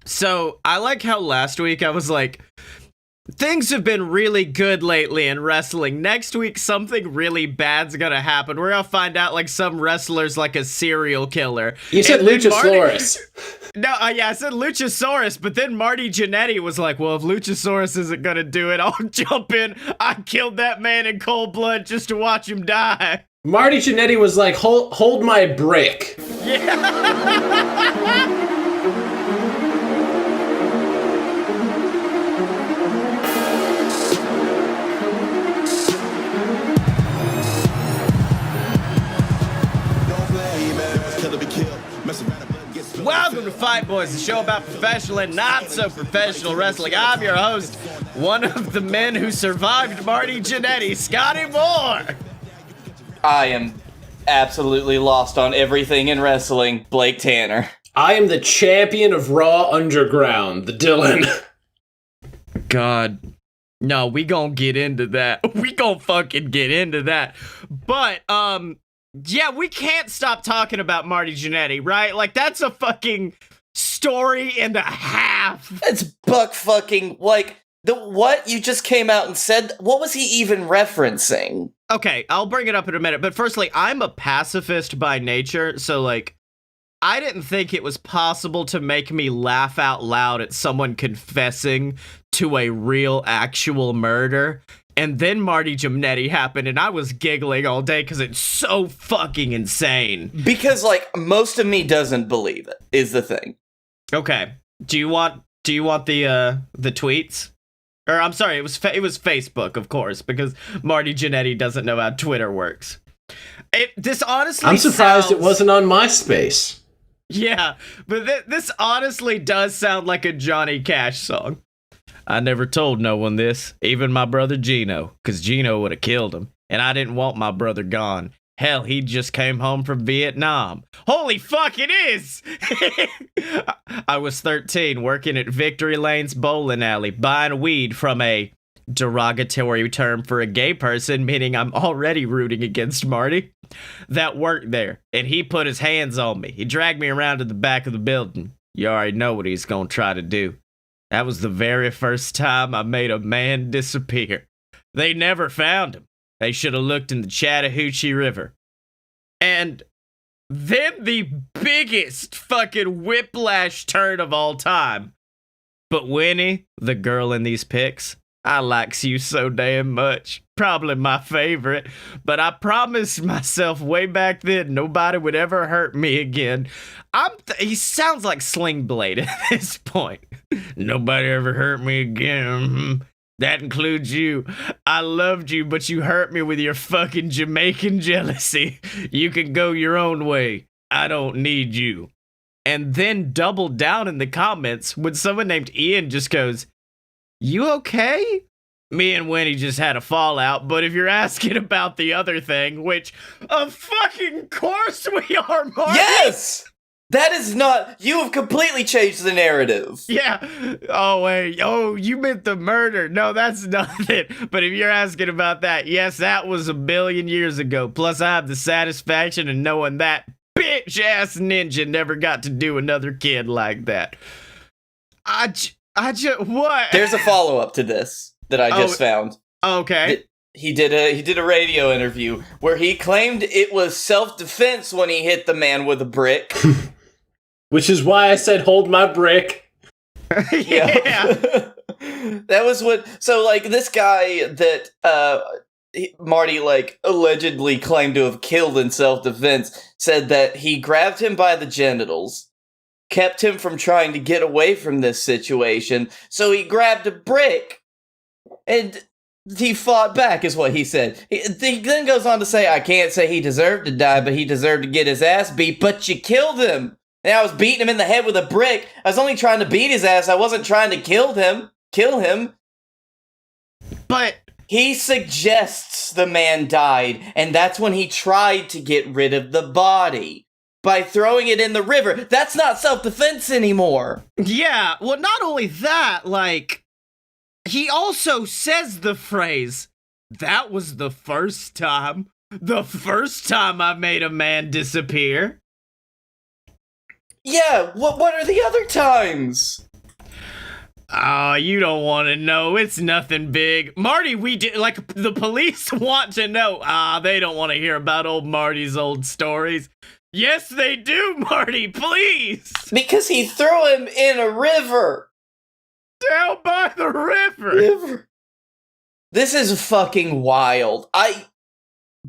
So I like how last week I was like, things have been really good lately in wrestling. Next week, something really bad's gonna happen. We're gonna find out like some wrestler's like a serial killer. You said Luchasaurus. I said Luchasaurus, but then Marty Jannetty was like, well, if Luchasaurus isn't gonna do it, I'll jump in. I killed that man in cold blood just to watch him die. Marty Jannetty was like, hold my brick. Yeah. Welcome to Fight Boys, the show about professional and not so professional wrestling. I'm your host, one of the men who survived Marty Jannetty, Scottye Moore. I am absolutely lost on everything in wrestling, Blake Tanner. I am the champion of Raw Underground, the Dylan. God. No, we gonna get into that. We gonna fucking get into that. But, yeah, we can't stop talking about Marty Jannetty, right? Like, that's a fucking story and a half. It's buck fucking, like, what you just came out and said, what was he even referencing? Okay, I'll bring it up in a minute, but firstly, I'm a pacifist by nature, so, like, I didn't think it was possible to make me laugh out loud at someone confessing to a real, actual murder. And then Marty Jannetty happened, and I was giggling all day because it's so fucking insane. Because, like, most of me doesn't believe it, is the thing. Okay. Do you want the tweets? Or I'm sorry, it was Facebook, of course, because Marty Jannetty doesn't know how Twitter works. This honestly I'm surprised it wasn't on MySpace. Yeah, but this honestly does sound like a Johnny Cash song. I never told no one this, even my brother Gino, because Gino would have killed him, and I didn't want my brother gone. Hell, he just came home from Vietnam. Holy fuck, it is! I was 13, working at Victory Lane's bowling alley, buying weed from a derogatory term for a gay person, meaning I'm already rooting against Marty, that worked there, and he put his hands on me. He dragged me around to the back of the building. You already know what he's gonna try to do. That was the very first time I made a man disappear. They never found him. They should have looked in the Chattahoochee River. And then the biggest fucking whiplash turn of all time. But Winnie, the girl in these pics, I likes you so damn much. Probably my favorite. But I promised myself way back then nobody would ever hurt me again. He sounds like Sling Blade at this point. Nobody ever hurt me again. That includes you. I loved you, but you hurt me with your fucking Jamaican jealousy. You can go your own way. I don't need you. And then double down in the comments when someone named Ian just goes, you okay? Me and Winnie just had a fallout, but if you're asking about the other thing, which, of fucking course we are, Marty! Yes! That is not... You have completely changed the narrative. Yeah. Oh, wait. Oh, you meant the murder. No, that's nothing. But if you're asking about that, yes, that was 1 billion years ago. Plus, I have the satisfaction of knowing that bitch-ass ninja never got to do another kid like that. I just... What? There's a follow-up to this that I just found. Okay. He did a radio interview where he claimed it was self-defense when he hit the man with a brick. Which is why I said, hold my brick. Yeah. That was what... So, like, this guy that Marty, like, allegedly claimed to have killed in self-defense said that he grabbed him by the genitals, kept him from trying to get away from this situation, so he grabbed a brick, and he fought back, is what he said. He then goes on to say, I can't say he deserved to die, but he deserved to get his ass beat, but you killed him! And I was beating him in the head with a brick. I was only trying to beat his ass. I wasn't trying to kill him. But he suggests the man died, and that's when he tried to get rid of the body by throwing it in the river. That's not self-defense anymore. Yeah, well, not only that, like, he also says the phrase, that was the first time I made a man disappear. Yeah, what are the other times? Oh, you don't want to know. It's nothing big. Marty, we did, like, the police want to know. They don't want to hear about old Marty's old stories. Yes, they do, Marty, please. Because he threw him in a river. Down by the river. This is fucking wild.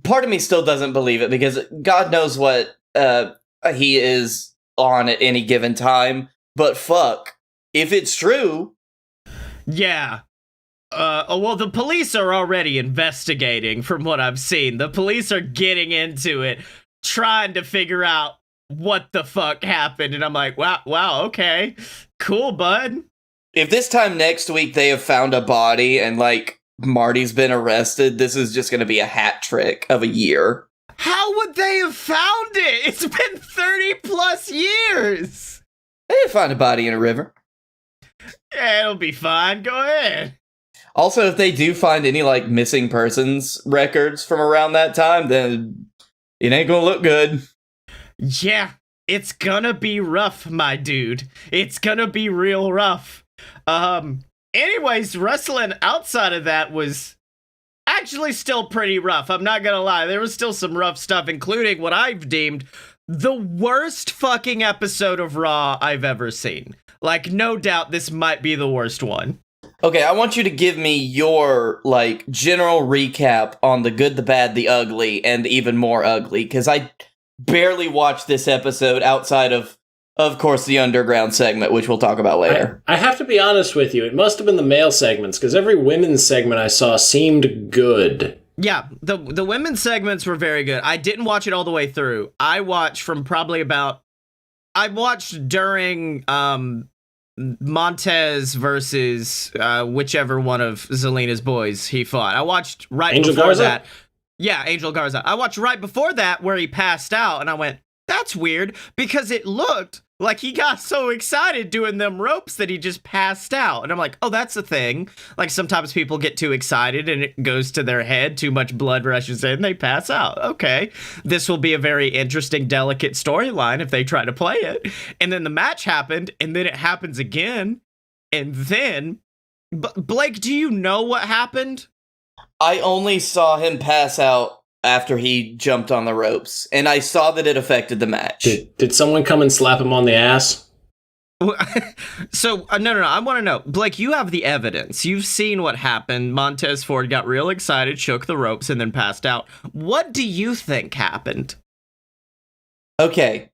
Part of me still doesn't believe it because God knows what he is on at any given time. But fuck, if it's true. Yeah. Well, the police are already investigating from what I've seen. The police are getting into it, trying to figure out what the fuck happened. And I'm like, wow, okay. Cool, bud. If this time next week they have found a body and, like, Marty's been arrested, this is just going to be a hat trick of a year. How would they have found it? It's been 30 plus years. They didn't find a body in a river. Yeah, it'll be fine. Go ahead. Also, if they do find any, like, missing persons records from around that time, then it ain't gonna look good. Yeah, it's gonna be rough, my dude. It's gonna be real rough. Anyways, wrestling outside of that was actually still pretty rough. I'm not gonna lie. There was still some rough stuff, including what I've deemed the worst fucking episode of Raw I've ever seen. Like, no doubt this might be the worst one. Okay, I want you to give me your, like, general recap on the good, the bad, the ugly, and even more ugly, because I barely watched this episode outside of course, the underground segment, which we'll talk about later. I have to be honest with you. It must have been the male segments, because every women's segment I saw seemed good. Yeah, the women's segments were very good. I didn't watch it all the way through. I watched from probably about... I watched during Montez versus whichever one of Zelina's boys he fought. I watched right Angel before Garza? that. Yeah, Angel Garza. I watched right before that where he passed out, and I went, that's weird, because it looked like he got so excited doing them ropes that he just passed out. And I'm like, oh, that's a thing. Like, sometimes people get too excited and it goes to their head, too much blood rushes in, and they pass out. Okay, this will be a very interesting, delicate storyline if they try to play it. And then the match happened, and then it happens again. And then, Blake, do you know what happened? I only saw him pass out after he jumped on the ropes, and I saw that it affected the match. Did someone come and slap him on the ass? So, no, I want to know. Blake, you have the evidence. You've seen what happened. Montez Ford got real excited, shook the ropes, and then passed out. What do you think happened? Okay.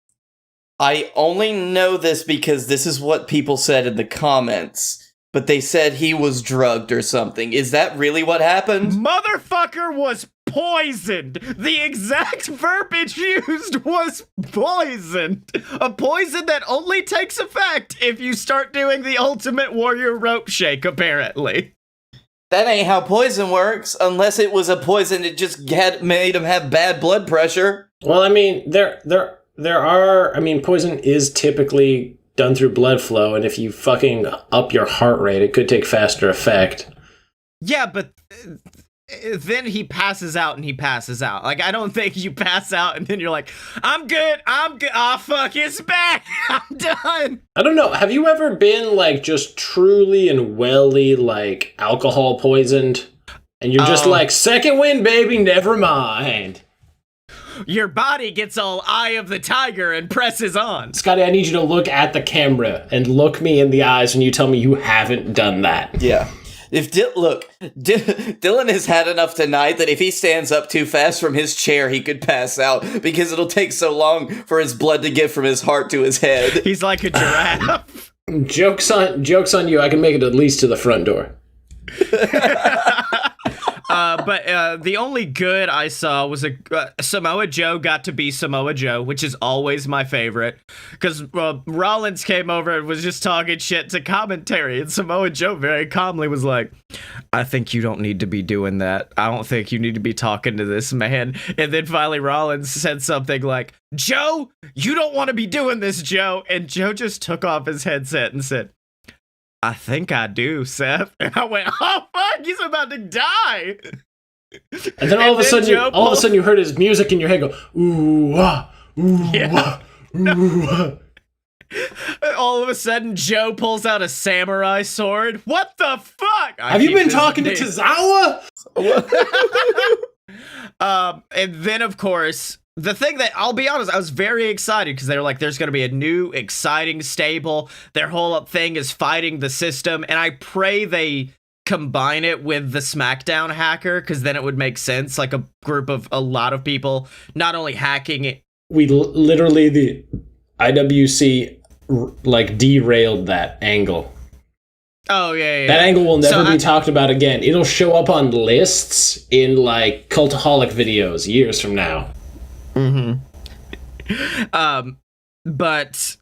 I only know this because this is what people said in the comments, but they said he was drugged or something. Is that really what happened? Motherfucker was poisoned. The exact verbiage used was poisoned. A poison that only takes effect if you start doing the Ultimate Warrior rope shake, apparently. That ain't how poison works, unless it was a poison that just made him have bad blood pressure. Well, I mean, there are, I mean, poison is typically done through blood flow, and if you fucking up your heart rate, it could take faster effect. Yeah, but then he passes out and he passes out. Like, I don't think you pass out and then you're like, I'm good. Ah, fuck, it's back. I'm done. I don't know. Have you ever been, like, just truly and welly, like, alcohol poisoned? And you're just like, second wind, baby, never mind. Your body gets all Eye of the Tiger and presses on. Scottye, I need you to look at the camera and look me in the eyes when you tell me you haven't done that. Yeah. If Dylan has had enough tonight that if he stands up too fast from his chair, he could pass out because it'll take so long for his blood to get from his heart to his head. He's like a giraffe. Joke's on you. I can make it at least to the front door. But the only good I saw was Samoa Joe got to be Samoa Joe, which is always my favorite. Because Rollins came over and was just talking shit to commentary, and Samoa Joe very calmly was like, I think you don't need to be doing that. I don't think you need to be talking to this man. And then finally Rollins said something like, Joe, you don't want to be doing this, Joe. And Joe just took off his headset and said, I think I do, Seth. And I went, oh fuck, he's about to die. And then all of a sudden you heard his music in your head go, ooh, ah, ooh, yeah. ah, ooh, ah. All of a sudden, Joe pulls out a samurai sword. What the fuck? Have you been talking to Tozawa? And then, of course, the thing that, I'll be honest, I was very excited because they were like, there's going to be a new, exciting stable. Their whole thing is fighting the system. And I pray they combine it with the SmackDown hacker, because then it would make sense. Like a group of a lot of people not only hacking it. We literally, the IWC, like, derailed that angle. Oh, yeah. That angle will never be talked about again. It'll show up on lists in, like, Cultaholic videos years from now. Mm-hmm. But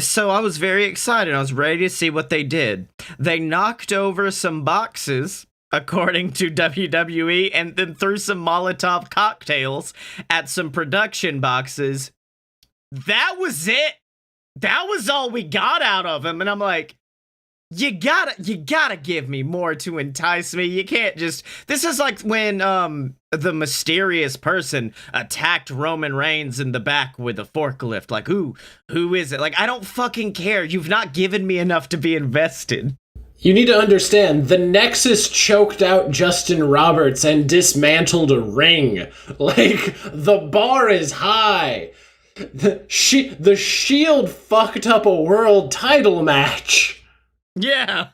so I was very excited. I was ready to see what they did. They knocked over some boxes, according to WWE, and then threw some Molotov cocktails at some production boxes. That was it. That was all we got out of him. And I'm like, you gotta give me more to entice me. You can't just, this is like when the mysterious person attacked Roman Reigns in the back with a forklift. Like, who is it? Like, I don't fucking care. You've not given me enough to be invested. You need to understand, the Nexus choked out Justin Roberts and dismantled a ring. Like, the bar is high. The Shield fucked up a world title match. Yeah.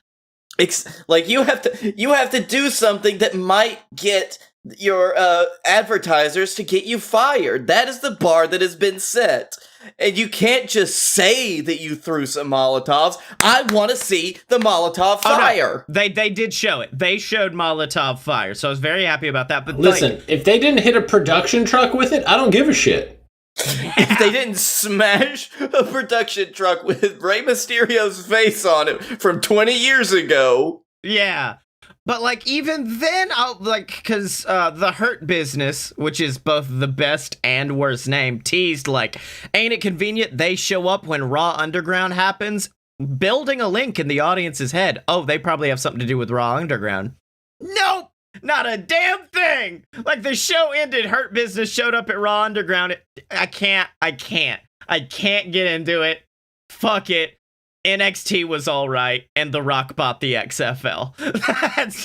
Like, you have to do something that might get your advertisers to get you fired. That is the bar that has been set. And you can't just say that you threw some Molotovs. I want to see the Molotov fire. Oh, no. They did show it. They showed Molotov fire, so I was very happy about that. But listen, if they didn't hit a production truck with it, I don't give a shit. If they didn't smash a production truck with Rey Mysterio's face on it from 20 years ago. Yeah. But, like, even then, because the Hurt Business, which is both the best and worst name, teased, like, ain't it convenient they show up when Raw Underground happens, building a link in the audience's head. Oh, they probably have something to do with Raw Underground. Nope! Not a damn thing! Like, the show ended, Hurt Business showed up at Raw Underground. I can't get into it. Fuck it. NXT was all right, and The Rock bought the XFL.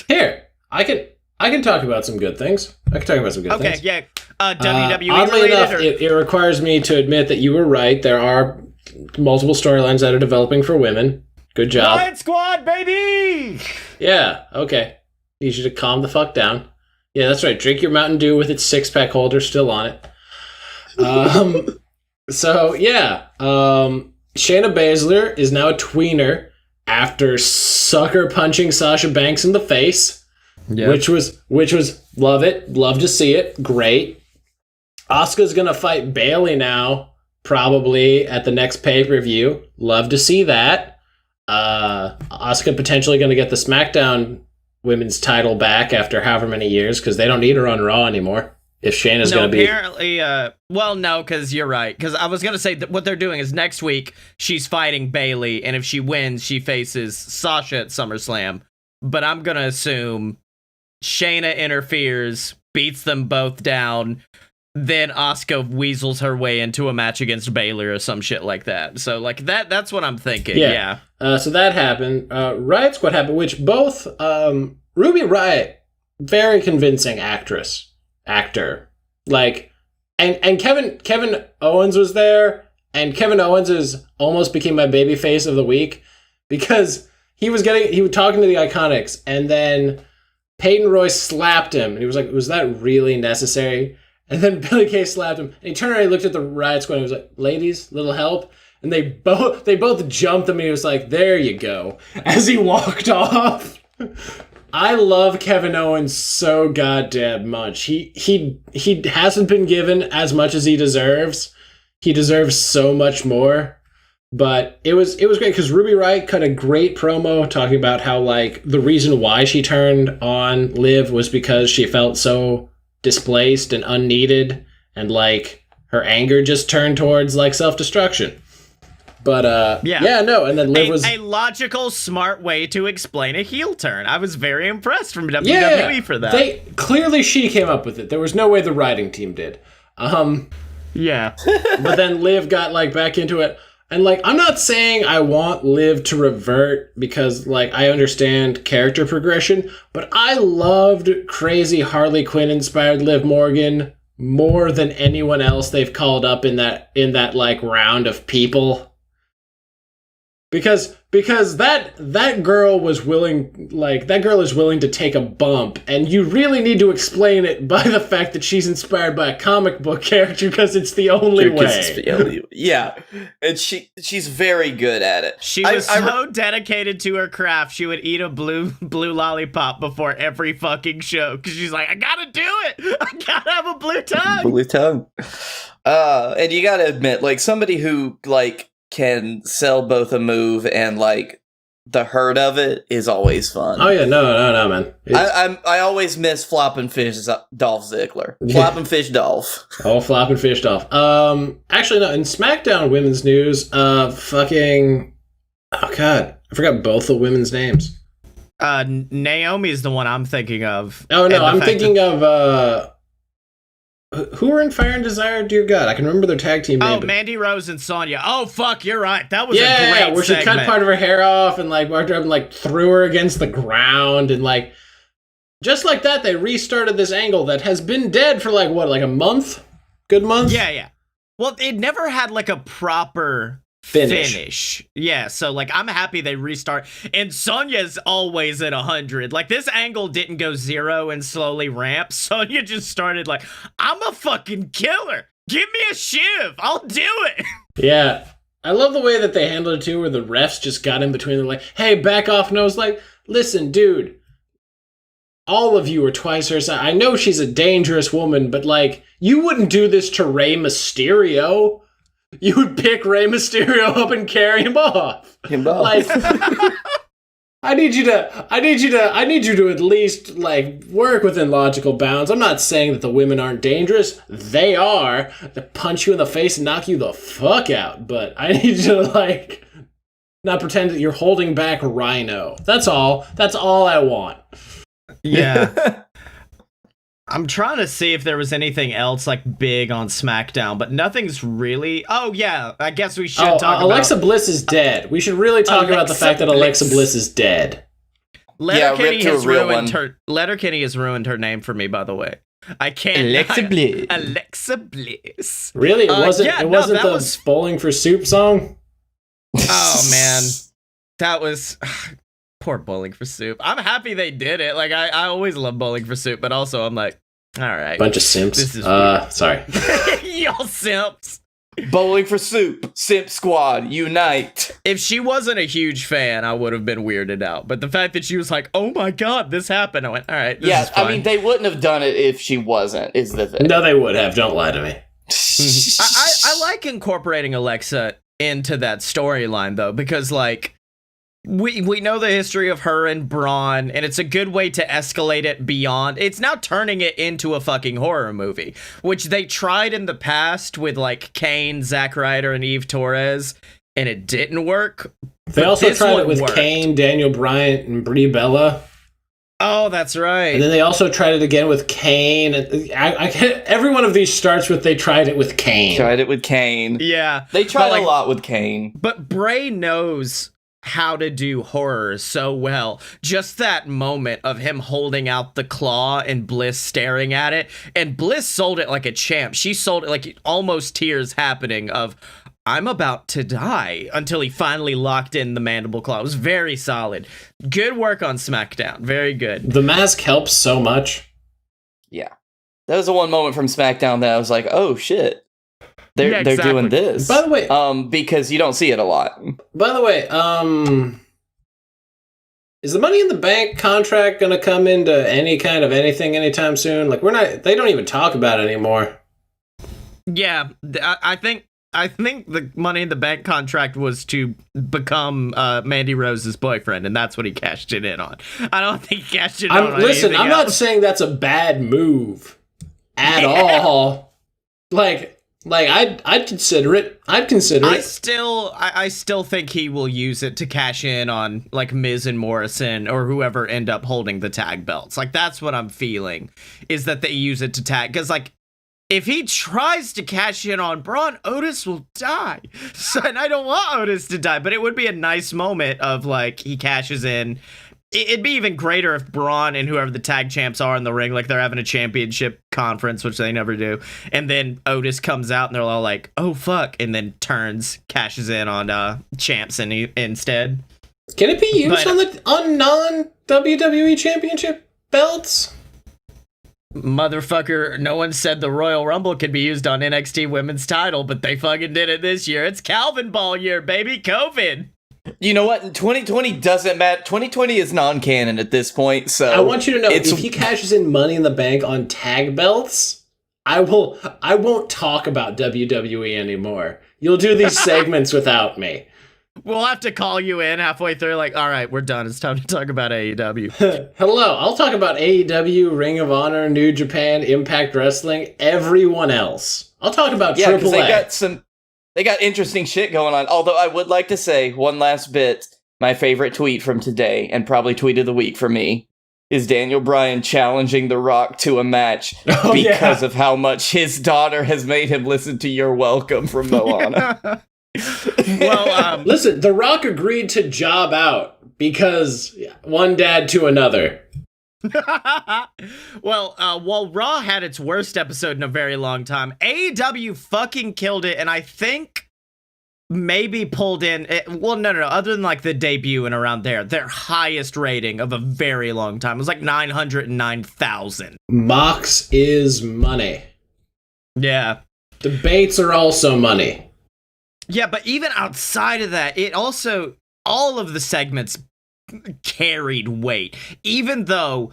Here, I can talk about some good things. things. Okay, yeah. WWE oddly related, enough, it requires me to admit that you were right. There are multiple storylines that are developing for women. Good job. Riot Squad, baby! Yeah, okay. Need you to calm the fuck down. Yeah, that's right. Drink your Mountain Dew with its six-pack holder still on it. So, yeah. Shayna Baszler is now a tweener after sucker punching Sasha Banks in the face, which was love it, love to see it, great. Asuka's gonna fight Bayley now, probably at the next pay-per-view. Love to see that. Asuka potentially gonna get the SmackDown Women's title back after however many years, because they don't need her on Raw anymore. If Shayna's going to be... apparently, well, no, because you're right. Because I was going to say that what they're doing is next week, she's fighting Bayley, and if she wins, she faces Sasha at SummerSlam. But I'm going to assume Shayna interferes, beats them both down, then Asuka weasels her way into a match against Bayley or some shit like that. So, like, that's what I'm thinking, yeah. So that happened. Riot Squad happened, which both... Ruby Riott, very convincing actor, like, and Kevin Owens was there, and Kevin Owens almost became my babyface of the week because he was talking to the Iconics, and then Peyton Royce slapped him, and he was like, "Was that really necessary?" And then Billy Kay slapped him, and he turned around and he looked at the Riot Squad and he was like, "Ladies, little help." And they both jumped him, and he was like, "There you go," as he walked off. I love Kevin Owens so goddamn much. He hasn't been given as much as he deserves. He deserves so much more. But it was great because Ruby Riott cut a great promo talking about how, like, the reason why she turned on Liv was because she felt so displaced and unneeded, and, like, her anger just turned towards, like, self-destruction. But, and then Liv was... A logical, smart way to explain a heel turn. I was very impressed from WWE for that. Clearly she came up with it. There was no way the writing team did. Yeah. But then Liv got, like, back into it. And, like, I'm not saying I want Liv to revert because, like, I understand character progression, but I loved crazy Harley Quinn-inspired Liv Morgan more than anyone else they've called up in that like, round of people. Because that girl was willing, like, that girl is willing to take a bump, and you really need to explain it by the fact that she's inspired by a comic book character because it's the only way. Yeah, and she's very good at it. She was so dedicated to her craft, she would eat a blue lollipop before every fucking show because she's like, I gotta do it. I gotta have a blue tongue. Blue tongue. And you gotta admit, like, somebody who, like, can sell both a move and, like, the hurt of it is always fun. Oh yeah, no, man. I always miss Floppin' Fish Dolph Ziggler. Floppin' Fish Dolph. Oh, Floppin' Fish Dolph. Actually, no. In SmackDown women's news, oh god, I forgot both the women's names. Naomi is the one I'm thinking of. Oh no, I'm thinking of who were in Fire and Desire? Dear God, I can remember their tag team name. Oh, Mandy Rose and Sonya. Oh, fuck, you're right. That was a great where segment. She cut part of her hair off and, like, walked up and, like, threw her against the ground and, like, just like that, they restarted this angle that has been dead for, like, what, like a month? Good month? Yeah. Well, it never had, like, a proper finish. Yeah, so, like, I'm happy they restart. And Sonya's always at 100. Like, this angle didn't go 0 and slowly ramp. Sonya just started like, I'm a fucking killer. Give me a shiv. I'll do it. Yeah. I love the way that they handled it, too, where the refs just got in between. They're like, hey, back off. And I was like, listen, dude, all of you are twice her size. I know she's a dangerous woman, but, like, you wouldn't do this to Rey Mysterio. You would pick Rey Mysterio up and carry him off. Like, I need you to at least, like, work within logical bounds. I'm not saying that the women aren't dangerous. They are. They punch you in the face and knock you the fuck out. But I need you to, like, not pretend that you're holding back Rhino. That's all. That's all I want. Yeah. I'm trying to see if there was anything else, like, big on SmackDown, but nothing's really... Oh, yeah, I guess we should talk about... Alexa Bliss is dead. We should really talk about the fact that Alexa Bliss is dead. Letterkenny has ruined her name for me, by the way. I can't... Alexa Bliss. Really? It wasn't the Bowling for Soup song? Oh, man. That was... Poor Bowling for Soup. I'm happy they did it. Like, I always love Bowling for Soup, but also I'm like, all right. Bunch of simps. This is sorry. Y'all simps. Bowling for Soup. Simp Squad. Unite. If she wasn't a huge fan, I would have been weirded out. But the fact that she was like, oh my God, this happened. I went, all right, this is fine. I mean, they wouldn't have done it if she wasn't, is the thing. No, they would have. Don't lie to me. I like incorporating Alexa into that storyline, though, because, like, we know the history of her and Braun, and it's a good way to escalate it beyond. It's now turning it into a fucking horror movie, which they tried in the past with, like, Kane, Zack Ryder, and Eve Torres, and it didn't work. They also tried it with Kane, Daniel Bryan, and Brie Bella. Oh, that's right. And then they also tried it again with Kane. Every one of these starts with they tried it with Kane. Yeah. They tried a lot with Kane. But Bray knows how to do horror so well. Just that moment of him holding out the claw and Bliss staring at it, and Bliss sold it like a champ. She sold it like almost tears happening of, I'm about to die, until he finally locked in the mandible claw. It was very solid. Good work on SmackDown. Very good. The mask helps so much. Yeah. That was the one moment from SmackDown that I was like, oh shit. They're doing this. By the way, because you don't see it a lot. By the way, is the Money in the Bank contract going to come into any kind of anything anytime soon? Like, they don't even talk about it anymore. Yeah, I think the Money in the Bank contract was to become Mandy Rose's boyfriend, and that's what he cashed it in on. I don't think he cashed it on. Listen, I'm not saying that's a bad move at all. Like I'd consider it. I'd consider it. I still think he will use it to cash in on, like, Miz and Morrison or whoever end up holding the tag belts. Like, that's what I'm feeling, is that they use it to tag, because, like, if he tries to cash in on Braun, Otis will die. So, and I don't want Otis to die, but it would be a nice moment of like he cashes in. It'd be even greater if Braun and whoever the tag champs are in the ring, like they're having a championship conference, which they never do. And then Otis comes out and they're all like, oh, fuck. And then cashes in on champs instead. Can it be used on non-WWE championship belts? Motherfucker, no one said the Royal Rumble could be used on NXT women's title, but they fucking did it this year. It's Calvin Ball year, baby. COVID. You know what? 2020 doesn't matter. 2020 is non-canon at this point, so I want you to know, if he cashes in Money in the Bank on tag belts, I won't talk about WWE anymore. You'll do these segments without me. We'll have to call you in halfway through, like, all right, we're done. It's time to talk about AEW. Hello, I'll talk about AEW, Ring of Honor, New Japan, Impact Wrestling, everyone else. I'll talk about Triple A. They got interesting shit going on. Although I would like to say one last bit. My favorite tweet from today, and probably tweet of the week for me, is Daniel Bryan challenging The Rock to a match because of how much his daughter has made him listen to You're Welcome from Moana. Well, listen, The Rock agreed to job out because one dad to another. Well, while Raw had its worst episode in a very long time, AEW fucking killed it, and I think maybe pulled in, other than like the debut and around there, their highest rating of a very long time. It was like 909,000. Mox is money. Yeah. Debates are also money. Yeah, but even outside of that, it also, all of the segments carried weight, even though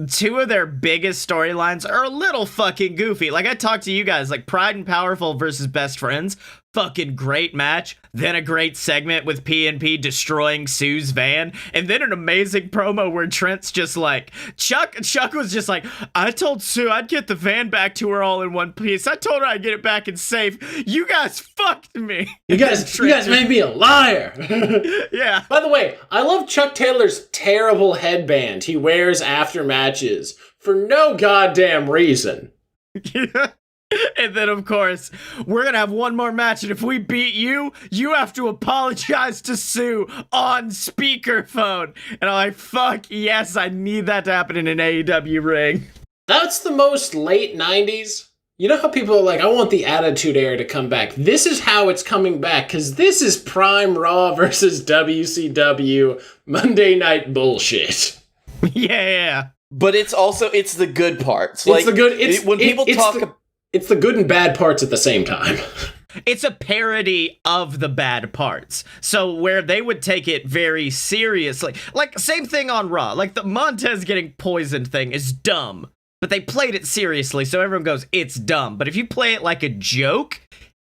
two of their biggest storylines are a little fucking goofy. Like I talked to you guys, like Pride and Powerful versus Best Friends, fucking great match, then a great segment with PNP destroying Sue's van, and then an amazing promo where Trent's just like, Chuck was just like, I told Sue I'd get the van back to her all in one piece. I told her I'd get it back in safe. You guys fucked me. You guys made me a liar. Yeah. By the way, I love Chuck Taylor's terrible headband he wears after matches for no goddamn reason. Yeah. And then, of course, we're going to have one more match, and if we beat you, you have to apologize to Sue on speakerphone. And I'm like, fuck yes, I need that to happen in an AEW ring. That's the most late 90s. You know how people are like, I want the Attitude Era to come back. This is how it's coming back, because this is prime Raw versus WCW Monday Night bullshit. Yeah. But it's the good parts. It's the good... when people talk... It's the good and bad parts at the same time. It's a parody of the bad parts. So where they would take it very seriously. Like, same thing on Raw. Like, the Montez getting poisoned thing is dumb. But they played it seriously, so everyone goes, it's dumb. But if you play it like a joke,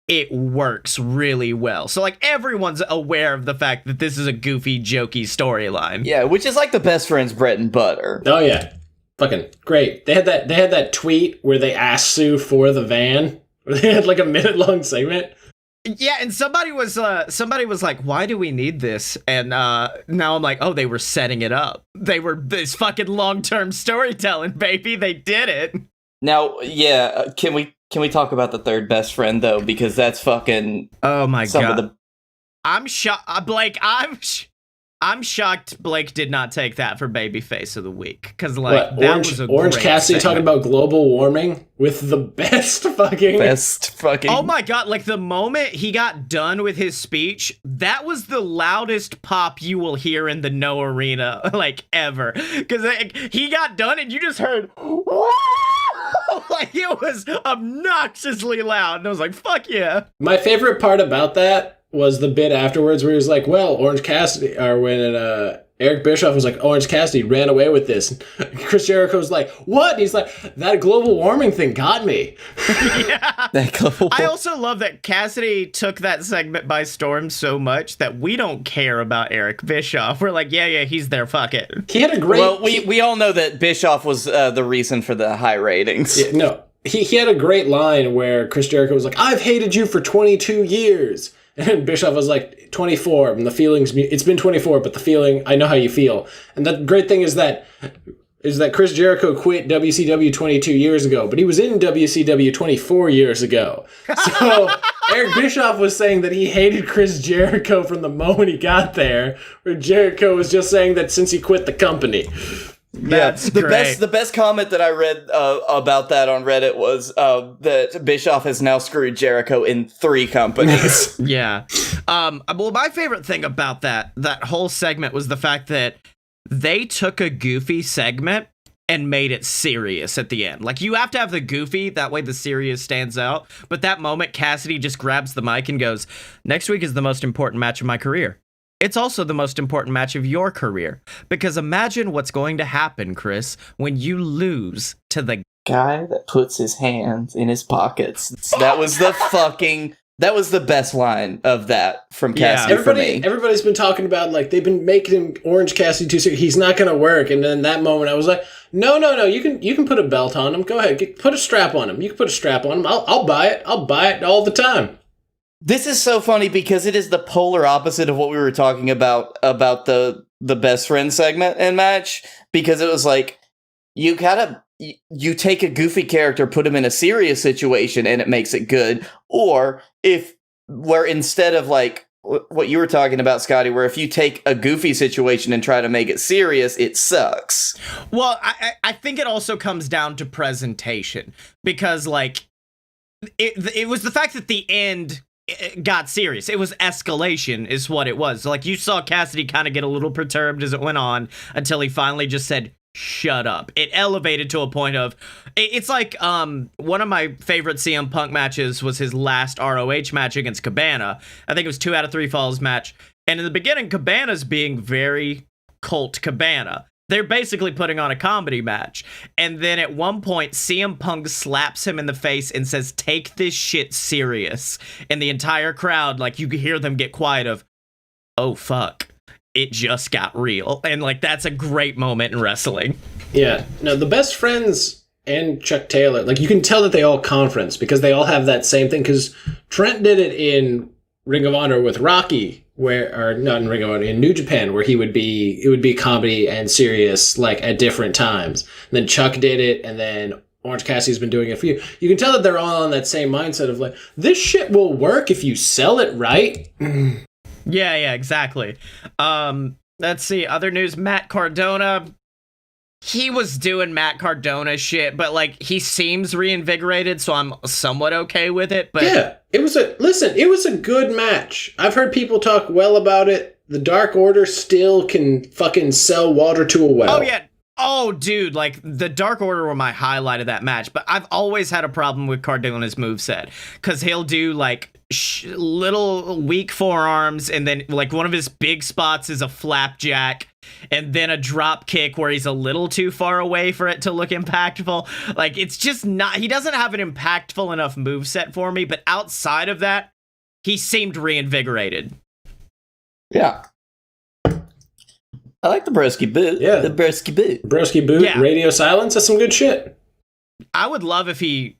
it works really well. So, like, everyone's aware of the fact that this is a goofy, jokey storyline. Yeah, which is like the Best Friends bread and butter. Oh, yeah. Fucking great. They had that tweet where they asked Sue for the van. Where they had like a minute-long segment. Yeah, and somebody was like, why do we need this? And now I'm like, oh, they were setting it up. They were this fucking long-term storytelling, baby. They did it. Now, yeah, can we talk about the third best friend though? Because that's fucking. Oh my god. I'm shocked, Blake. I'm shocked Blake did not take that for Babyface of the Week. Because, like, what, that was a Orange great Cassidy segment. talking about global warming with the best fucking... Oh my god, like, the moment he got done with his speech, that was the loudest pop you will hear in the No Arena, like, ever. Because he got done and you just heard... like, it was obnoxiously loud. And I was like, fuck yeah. My favorite part about that was the bit afterwards where he was like, well, Orange Cassidy, or when Eric Bischoff was like, Orange Cassidy ran away with this. And Chris Jericho was like, what? And he's like, that global warming thing got me. Yeah. I also love that Cassidy took that segment by storm so much that we don't care about Eric Bischoff. We're like, yeah, he's there, fuck it. He had a great... Well, we all know that Bischoff was the reason for the high ratings. Yeah, no, he had a great line where Chris Jericho was like, I've hated you for 22 years. And Bischoff was like, 24, and the feelings, it's been 24, but the feeling, I know how you feel. And the great thing is that is that Chris Jericho quit WCW 22 years ago, but he was in WCW 24 years ago. So Eric Bischoff was saying that he hated Chris Jericho from the moment he got there, where Jericho was just saying that since he quit the company. That's great. The best comment that I read about that on Reddit was that Bischoff has now screwed Jericho in 3 companies. Yeah. Well, my favorite thing about that whole segment was the fact that they took a goofy segment and made it serious at the end. Like, you have to have the goofy, that way the serious stands out. But that moment, Cassidy just grabs the mic and goes, "Next week is the most important match of my career. It's also the most important match of your career. Because imagine what's going to happen, Chris, when you lose to the guy that puts his hands in his pockets." That was that was the best line of that from Cassidy for me. Everybody's been talking about, like, they've been making Orange Cassidy too serious. He's not going to work. And then that moment, I was like, no. You can put a belt on him. Go ahead. Put a strap on him. You can put a strap on him. I'll buy it. I'll buy it all the time. This is so funny because it is the polar opposite of what we were talking about the best friend segment and match. Because it was like, you take a goofy character, put him in a serious situation, and it makes it good. Or where instead of like what you were talking about, Scotty, where if you take a goofy situation and try to make it serious, it sucks. Well, I think it also comes down to presentation, because like it was the fact that the end got serious. It was escalation is what it was. Like, you saw Cassidy kind of get a little perturbed as it went on until he finally just said, "Shut up." It elevated to a point of, it's like one of my favorite CM Punk matches was his last ROH match against Cabana. I think it was 2 out of 3 falls match. And in the beginning, Cabana's being very Colt Cabana. They're basically putting on a comedy match. And then at one point, CM Punk slaps him in the face and says, "Take this shit serious." And the entire crowd, like, you could hear them get quiet of, "Oh, fuck. It just got real." And like, that's a great moment in wrestling. Yeah. No, the Best Friends and Chuck Taylor, like, you can tell that they all conference because they all have that same thing. Because Trent did it in Ring of Honor with Rocky, or not in Ring of Honor, in New Japan, where it would be comedy and serious, like, at different times. And then Chuck did it, and then Orange Cassidy's been doing it for you. You can tell that they're all on that same mindset of like, this shit will work if you sell it right. Yeah, exactly. Let's see. Other news, Matt Cardona. He was doing Matt Cardona shit, but like, he seems reinvigorated, so I'm somewhat okay with it. But yeah, it was a good match. I've heard people talk well about it. The Dark Order still can fucking sell water to a well. Oh yeah. Oh, dude, like, the Dark Order were my highlight of that match, but I've always had a problem with Cardona's moveset, because he'll do, like, little weak forearms, and then, like, one of his big spots is a flapjack, and then a drop kick where he's a little too far away for it to look impactful. Like, it's just not, he doesn't have an impactful enough moveset for me, but outside of that, he seemed reinvigorated. Yeah. I like the broski boot. Yeah. The broski boot. Broski boot, yeah. Radio silence, that's some good shit. I would love if he,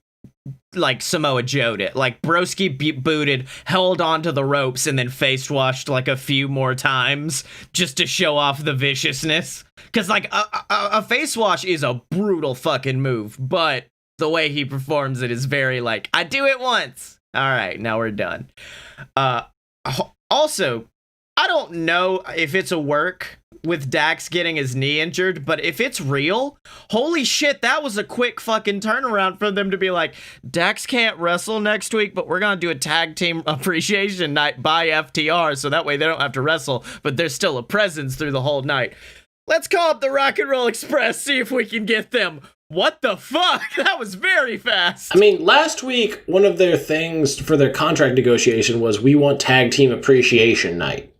like, Samoa Joe'd it. Like, broski booted, held onto the ropes, and then face washed, like, a few more times just to show off the viciousness. Because, like, a face wash is a brutal fucking move, but the way he performs it is very, like, I do it once. All right, now we're done. Also, I don't know if it's a work with Dax getting his knee injured, but if it's real, holy shit, that was a quick fucking turnaround for them to be like, Dax can't wrestle next week, but we're gonna do a tag team appreciation night by FTR, so that way they don't have to wrestle, but there's still a presence through the whole night. Let's call up the Rock and Roll Express, see if we can get them. What the fuck? That was very fast. I mean, last week, one of their things for their contract negotiation was, we want tag team appreciation night.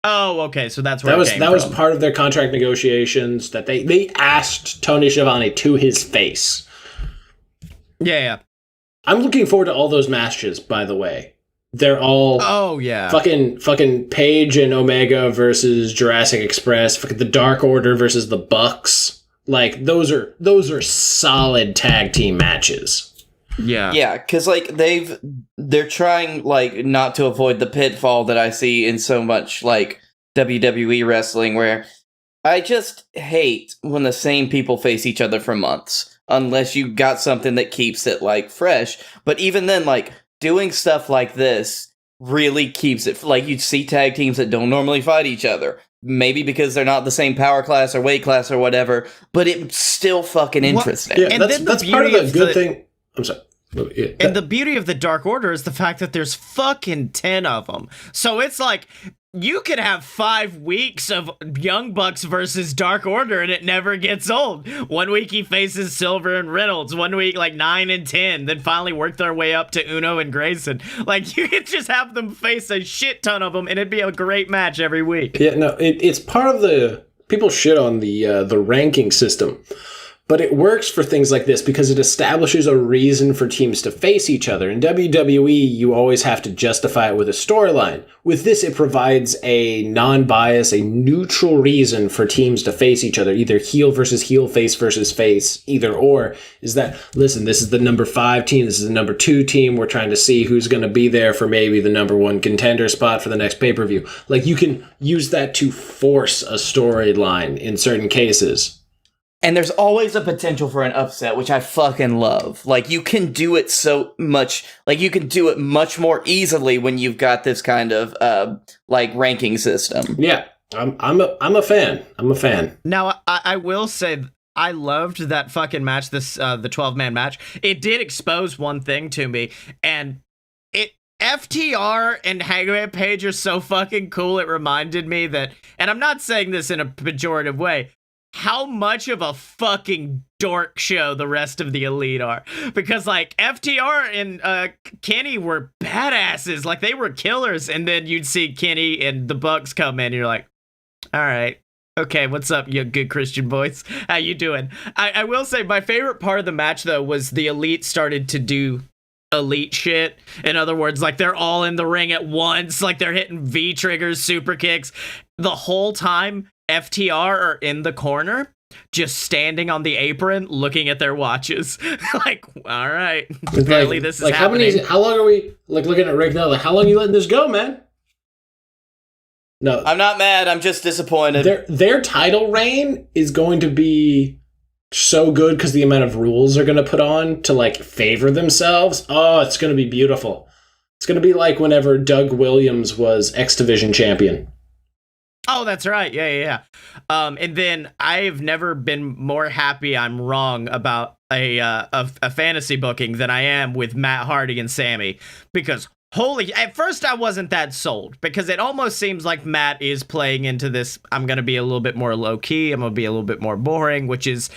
Oh, okay, so that's where that was part of their contract negotiations, that they asked Tony Schiavone to his face. Yeah. I'm looking forward to all those matches, by the way. They're all fucking Page and Omega versus Jurassic Express, fucking the Dark Order versus the Bucks. Like, those are solid tag team matches. Yeah, because like they're trying like not to avoid the pitfall that I see in so much like WWE wrestling, where I just hate when the same people face each other for months, unless you got something that keeps it, like, fresh. But even then, like, doing stuff like this really keeps it, like, you'd see tag teams that don't normally fight each other. Maybe because they're not the same power class or weight class or whatever, but it's still fucking interesting. Yeah, that's part of the good thing. I'm sorry. Yeah, and the beauty of the Dark Order is the fact that there's fucking 10 of them. So it's like, you could have 5 weeks of Young Bucks versus Dark Order and it never gets old. 1 week he faces Silver and Reynolds. 1 week, like 9 and 10. Then finally work their way up to Uno and Grayson. Like, you could just have them face a shit ton of them and it'd be a great match every week. Yeah, no, it's part of the... People shit on the ranking system. But it works for things like this because it establishes a reason for teams to face each other. In WWE, you always have to justify it with a storyline. With this, it provides a non-bias, a neutral reason for teams to face each other, either heel versus heel, face versus face, either or. Is that, listen, this is the number 5 team, this is the number 2 team, we're trying to see who's going to be there for maybe the number 1 contender spot for the next pay-per-view. Like, you can use that to force a storyline in certain cases. And there's always a potential for an upset, which I fucking love. Like, you can do it so much, like, you can do it much more easily when you've got this kind of, like, ranking system. Yeah, I'm a fan. I'm a fan. Now, I will say, I loved that fucking match, the 12-man match. It did expose one thing to me, and FTR and Hangman Page are so fucking cool, it reminded me that, and I'm not saying this in a pejorative way, how much of a fucking dork show the rest of the Elite are. Because, like, FTR and Kenny were badasses. Like, they were killers. And then you'd see Kenny and the Bucks come in, and you're like, all right. Okay, what's up, you good Christian boys? How you doing? I will say my favorite part of the match, though, was the Elite started to do Elite shit. In other words, like, they're all in the ring at once. Like, they're hitting V-triggers, super kicks. The whole time, FTR are in the corner, just standing on the apron, looking at their watches. Like, all right, apparently this is like happening. How long are we, like, looking at Rick now? Like, how long are you letting this go, man? No, I'm not mad. I'm just disappointed. Their title reign is going to be so good because the amount of rules they're going to put on to, like, favor themselves. Oh, it's going to be beautiful. It's going to be like whenever Doug Williams was X Division champion. Oh, that's right. Yeah. And then I've never been more happy I'm wrong about a fantasy booking than I am with Matt Hardy and Sammy. Because, at first I wasn't that sold. Because it almost seems like Matt is playing into this, I'm going to be a little bit more low-key, I'm going to be a little bit more boring, which is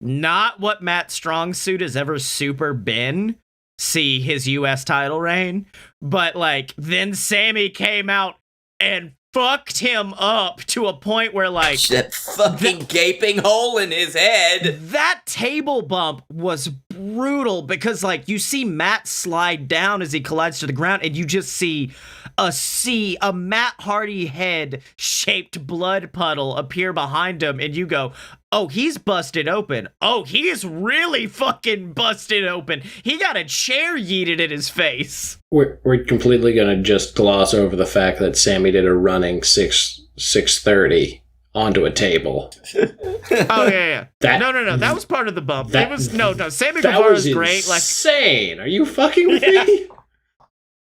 not what Matt's strong suit has ever super been. See his U.S. title reign. But, like, then Sammy came out and fucked him up to a point where, like, that fucking gaping hole in his head. That table bump was brutal because, like, you see Matt slide down as he collides to the ground, and you just see a Matt Hardy head shaped blood puddle appear behind him, and you go, oh, he's busted open. Oh, he is really fucking busted open. He got a chair yeeted in his face. We're completely going to just gloss over the fact that Sammy did a running 630 onto a table. Oh, yeah. No. That was part of the bump. Sammy Guevara's great. Insane. Are you fucking with me?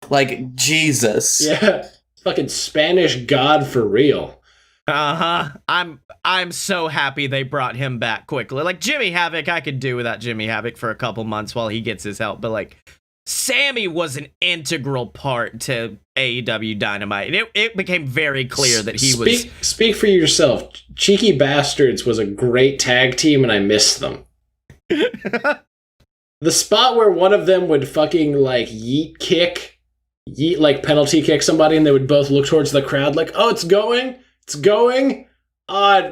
Like, Jesus. Yeah. Fucking Spanish God for real. Uh-huh. I'm so happy they brought him back quickly. Like, Jimmy Havoc, I could do without Jimmy Havoc for a couple months while he gets his help. But, like, Sammy was an integral part to AEW Dynamite. It became very clear that he was... Speak for yourself. Cheeky Bastards was a great tag team, and I miss them. The spot where one of them would fucking, like, yeet, like, penalty kick somebody, and they would both look towards the crowd like, oh, it's going...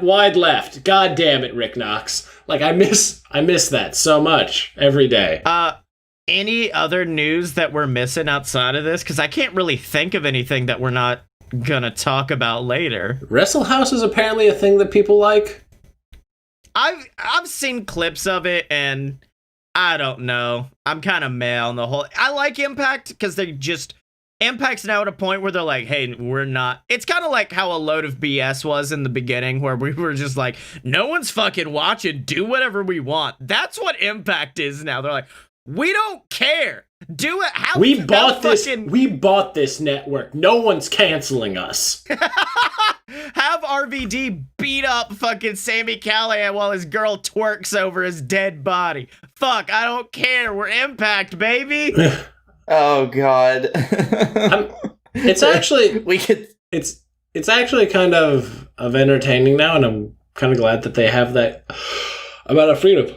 wide left. God damn it, Rick Knox. Like, I miss that so much every day. Any other news that we're missing outside of this? Because I can't really think of anything that we're not gonna talk about later. Wrestle House is apparently a thing that people like. I've seen clips of it, and I don't know. I'm kind of meh on the whole. I like Impact because they just Impact's now at a point where they're like, hey, we're not. It's kind of like how a load of BS was in the beginning, where we were just like, no one's fucking watching, do whatever we want. That's what Impact is now. They're like, we don't care. Do it. How we bought this. We bought this network. No one's canceling us. Have RVD beat up fucking Sami Callihan while his girl twerks over his dead body. Fuck, I don't care. We're Impact, baby. Oh God. It's actually we could. It's actually kind of entertaining now, and I'm kind of glad that they have that amount of freedom.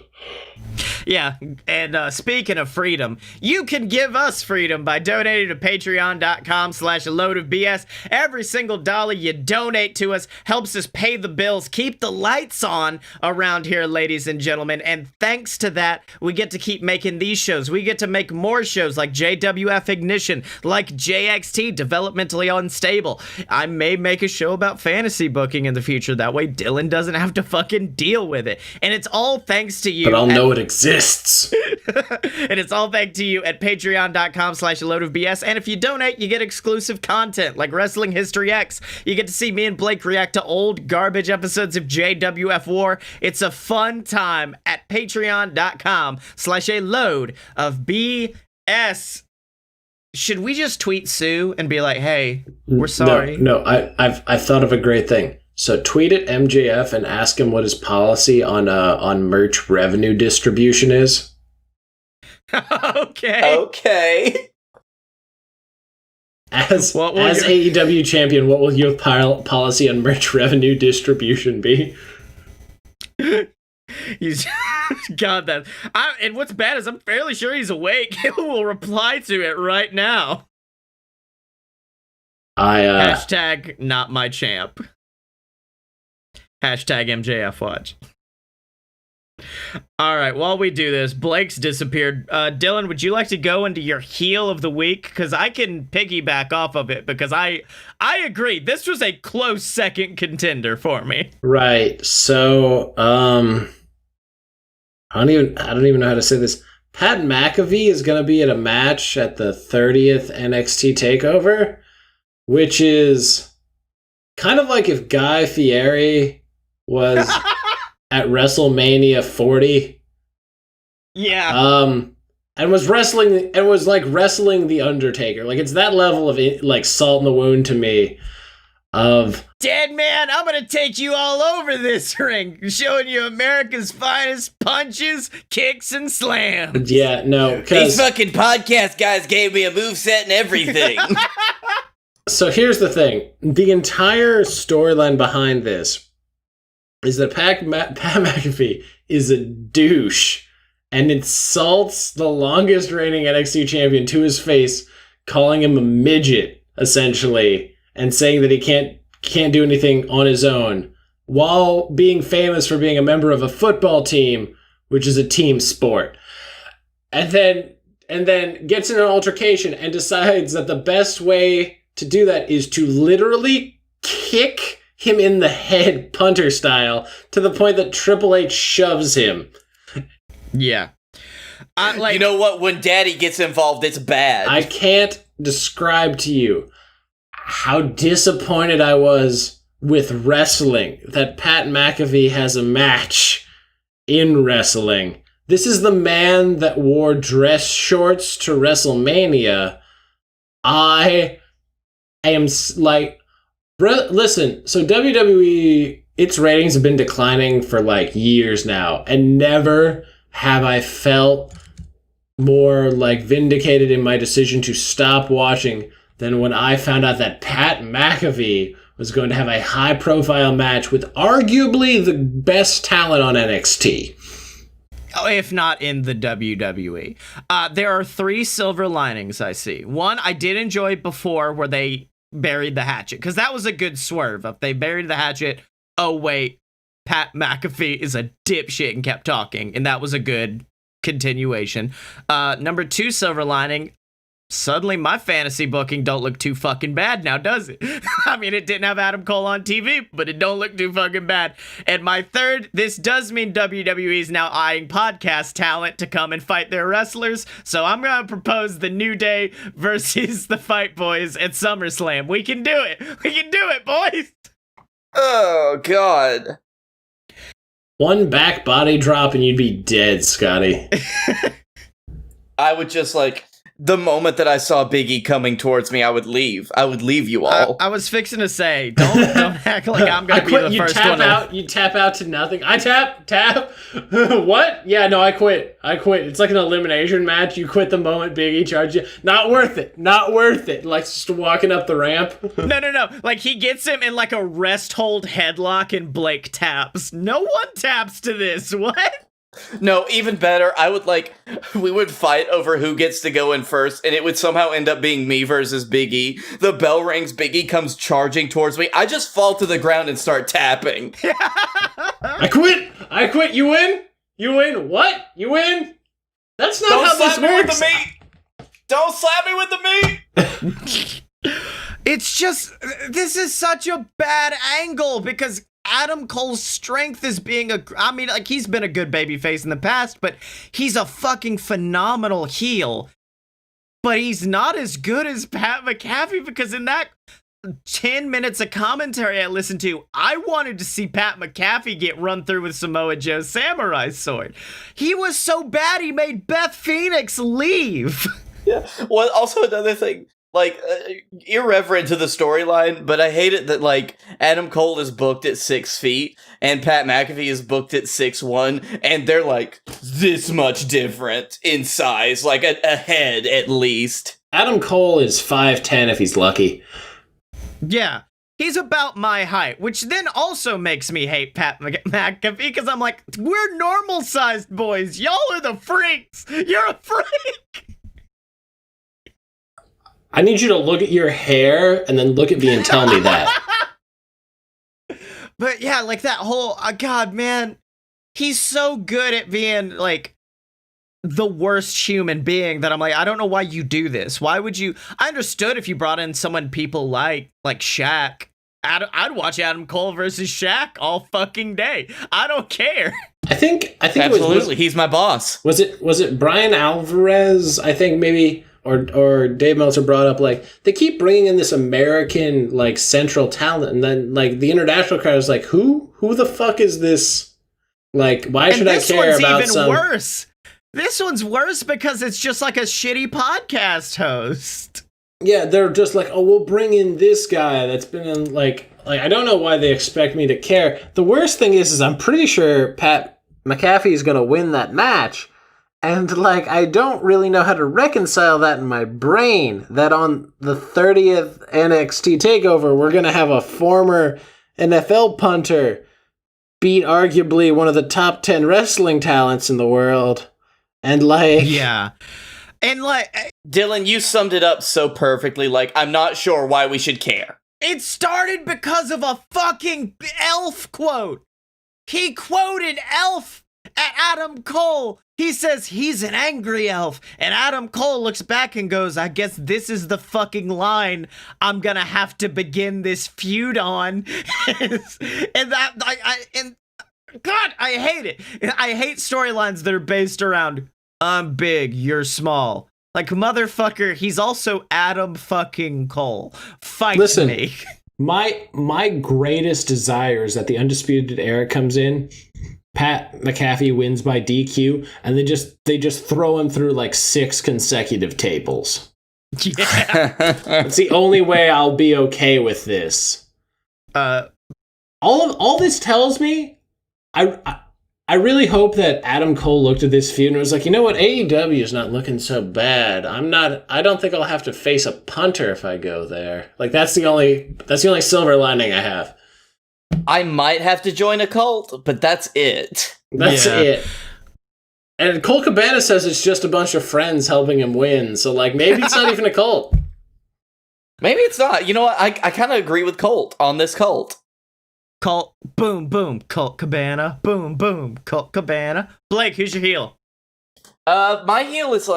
Yeah, and speaking of freedom, you can give us freedom by donating to patreon.com/loadofbs. Every single dollar you donate to us helps us pay the bills, keep the lights on around here, ladies and gentlemen, and thanks to that, we get to keep making these shows. We get to make more shows like JWF Ignition, like JXT, Developmentally Unstable. I may make a show about fantasy booking in the future, that way Dylan doesn't have to fucking deal with it. And it's all thanks to you. But I'll know it exists. And it's all thanks to you at patreon.com/loadofbs. And if you donate, you get exclusive content like Wrestling History X. You get to see me and Blake react to old garbage episodes of JWF War. It's a fun time at patreon.com/loadofbs. Should we just tweet Sue and be like, hey, we're sorry? No, I've thought of a great thing. So tweet at MJF and ask him what his policy on merch revenue distribution is. Okay. As AEW champion, what will your policy on merch revenue distribution be? He's got that. And what's bad is I'm fairly sure he's awake. He will reply to it right now. Hashtag not my champ. Hashtag MJF watch. All right, while we do this, Blake's disappeared. Dylan, would you like to go into your heel of the week? Because I can piggyback off of it, because I agree. This was a close second contender for me. Right. So, I don't even know how to say this. Pat McAfee is going to be at a match at the 30th NXT TakeOver, which is kind of like if Guy Fieri was at WrestleMania 40. Yeah. And was wrestling The Undertaker. Like, it's that level of like salt in the wound to me of dead man, I'm gonna take you all over this ring, showing you America's finest punches, kicks, and slams. Yeah, no, these fucking podcast guys gave me a moveset and everything. So here's the thing. The entire storyline behind this is that Pat McAfee is a douche and insults the longest reigning NXT champion to his face, calling him a midget, essentially, and saying that he can't do anything on his own, while being famous for being a member of a football team, which is a team sport. And then gets in an altercation and decides that the best way to do that is to literally kick him in the head, punter style, to the point that Triple H shoves him. Yeah. You know what? When Daddy gets involved, it's bad. I can't describe to you how disappointed I was with wrestling that Pat McAfee has a match in wrestling. This is the man that wore dress shorts to WrestleMania. I am like... Listen, so WWE, its ratings have been declining for like years now, and never have I felt more like vindicated in my decision to stop watching than when I found out that Pat McAfee was going to have a high-profile match with arguably the best talent on NXT. If not in the WWE. There are 3 silver linings I see. One, I did enjoy before where they buried the hatchet, because that was a good swerve. If they buried the hatchet, oh wait, Pat McAfee is a dipshit and kept talking, and that was a good continuation. Number 2 silver lining, suddenly my fantasy booking don't look too fucking bad now, does it? I mean, it didn't have Adam Cole on TV, but it don't look too fucking bad. And my third, this does mean WWE is now eyeing podcast talent to come and fight their wrestlers. So I'm going to propose the New Day versus the Fight Boys at SummerSlam. We can do it. We can do it, boys. Oh, God. One back body drop and you'd be dead, Scottye. I would just, like, the moment that I saw Big E coming towards me, I would leave. I would leave you all. I was fixing to say, don't act like I'm going to be the first one. You tap out to nothing. I tap. What? Yeah, no, I quit. It's like an elimination match. You quit the moment Big E charges you. Not worth it. Like just walking up the ramp. No. Like he gets him in like a rest hold headlock and Blake taps. No one taps to this. What? No, even better, we would fight over who gets to go in first, and it would somehow end up being me versus Big E. The bell rings, Big E comes charging towards me. I just fall to the ground and start tapping. I quit. You win. What? You win? That's not how this works. Don't slap me with the meat. It's just, this is such a bad angle because Adam Cole's strength is being he's been a good babyface in the past, but he's a fucking phenomenal heel. But he's not as good as Pat McAfee because in that 10 minutes of commentary I listened to, I wanted to see Pat McAfee get run through with Samoa Joe's samurai sword. He was so bad he made Beth Phoenix leave. Yeah. Well, also another thing. Irreverent to the storyline, but I hate it that, Adam Cole is booked at 6 feet, and Pat McAfee is booked at 6'1", and they're, this much different in size, a head at least. Adam Cole is 5'10" if he's lucky. Yeah. He's about my height, which then also makes me hate Pat McAfee, because I'm like, we're normal-sized boys. Y'all are the freaks. You're a freak. I need you to look at your hair and then look at me and tell me that. But yeah, that whole, God, man, he's so good at being, the worst human being that I'm like, I don't know why you do this. Why would you? I understood if you brought in someone people like Shaq. I'd watch Adam Cole versus Shaq all fucking day. I don't care. I think absolutely, he's my boss. Was it Brian Alvarez? I think maybe. Or Dave Meltzer brought up, they keep bringing in this American, central talent, and then, the international crowd is like, who the fuck is this? Why should I care about this one's even worse. This one's worse because it's just a shitty podcast host. Yeah, they're just we'll bring in this guy that's been in, I don't know why they expect me to care. The worst thing is I'm pretty sure Pat McAfee is going to win that match. And, I don't really know how to reconcile that in my brain, that on the 30th NXT TakeOver, we're going to have a former NFL punter beat arguably one of the top 10 wrestling talents in the world. And, yeah. And, Dylan, you summed it up so perfectly, I'm not sure why we should care. It started because of a fucking Elf quote. He quoted Elf at Adam Cole. He says he's an angry elf, and Adam Cole looks back and goes, I guess this is the fucking line I'm gonna have to begin this feud on. and God, I hate it. I hate storylines that are based around, I'm big, you're small. Motherfucker, he's also Adam fucking Cole. Fight me. My greatest desire is that the Undisputed Era comes in, Pat McAfee wins by DQ, and they just throw him through 6 consecutive tables. Yeah. It's the only way I'll be okay with this. All this tells me, I really hope that Adam Cole looked at this feud and was like, you know what, AEW is not looking so bad. I don't think I'll have to face a punter if I go there. That's the only silver lining I have. I might have to join a cult, but that's it. That's it. And Colt Cabana says it's just a bunch of friends helping him win, so maybe it's not even a cult. Maybe it's not. You know what? I kind of agree with Colt on this cult. Colt, boom, boom, Colt Cabana, boom, boom, Colt Cabana. Blake, who's your heel? My heel is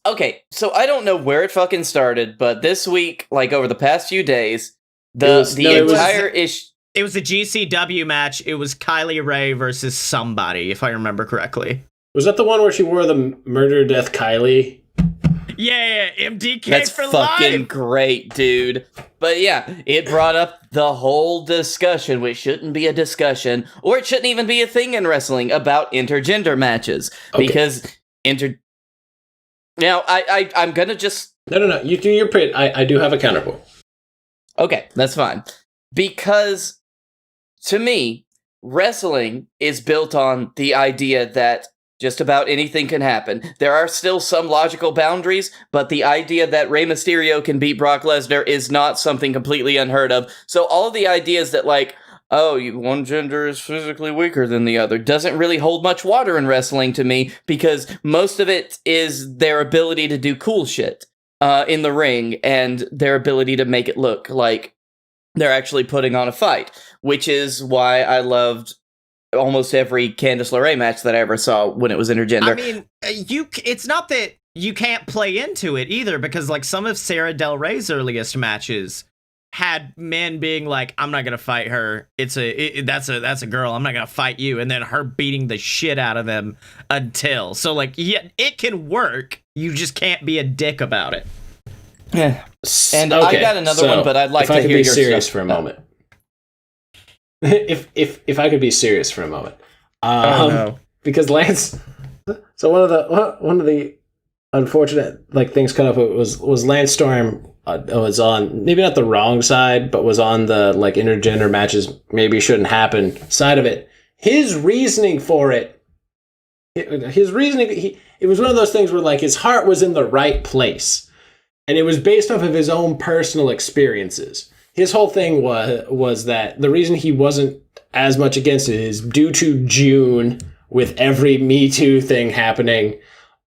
okay, so I don't know where it fucking started, but this week, like over the past few days, the entire issue. It was a GCW match. It was Kylie Ray versus somebody, if I remember correctly. Was that the one where she wore the Murder Death Kylie? Yeah, MDK That's for fucking life. great, dude. But yeah, it brought up the whole discussion, which shouldn't be a discussion, or it shouldn't even be a thing in wrestling, about intergender matches. Okay. Because Now, I'm gonna just... No. You do your print. I do have a counterpoint. Okay, that's fine. Because, to me, wrestling is built on the idea that just about anything can happen. There are still some logical boundaries, but the idea that Rey Mysterio can beat Brock Lesnar is not something completely unheard of. So all of the ideas that, like, oh, one gender is physically weaker than the other, doesn't really hold much water in wrestling to me, because most of it is their ability to do cool shit in the ring, and their ability to make it look like they're actually putting on a fight, which is why I loved almost every Candice LeRae match that I ever saw when it was intergender. I mean, it's not that you can't play into it either, because like some of Sarah Del Rey's earliest matches had men being like, I'm not gonna fight her, that's a girl, I'm not gonna fight you, and then her beating the shit out of them until, so like, yeah, it can work, you just can't be a dick about it. Yeah. And okay, I got another one, but I'd like to hear your serious stuff. for a moment. If I could be serious for a moment, no. Because Lance. So one of the unfortunate things cut up was Lance Storm was on, maybe not the wrong side, but was on the intergender matches maybe shouldn't happen side of it. His reasoning for it, it was one of those things where his heart was in the right place, and it was based off of his own personal experiences. His whole thing was that the reason he wasn't as much against it is due to June, with every Me Too thing happening,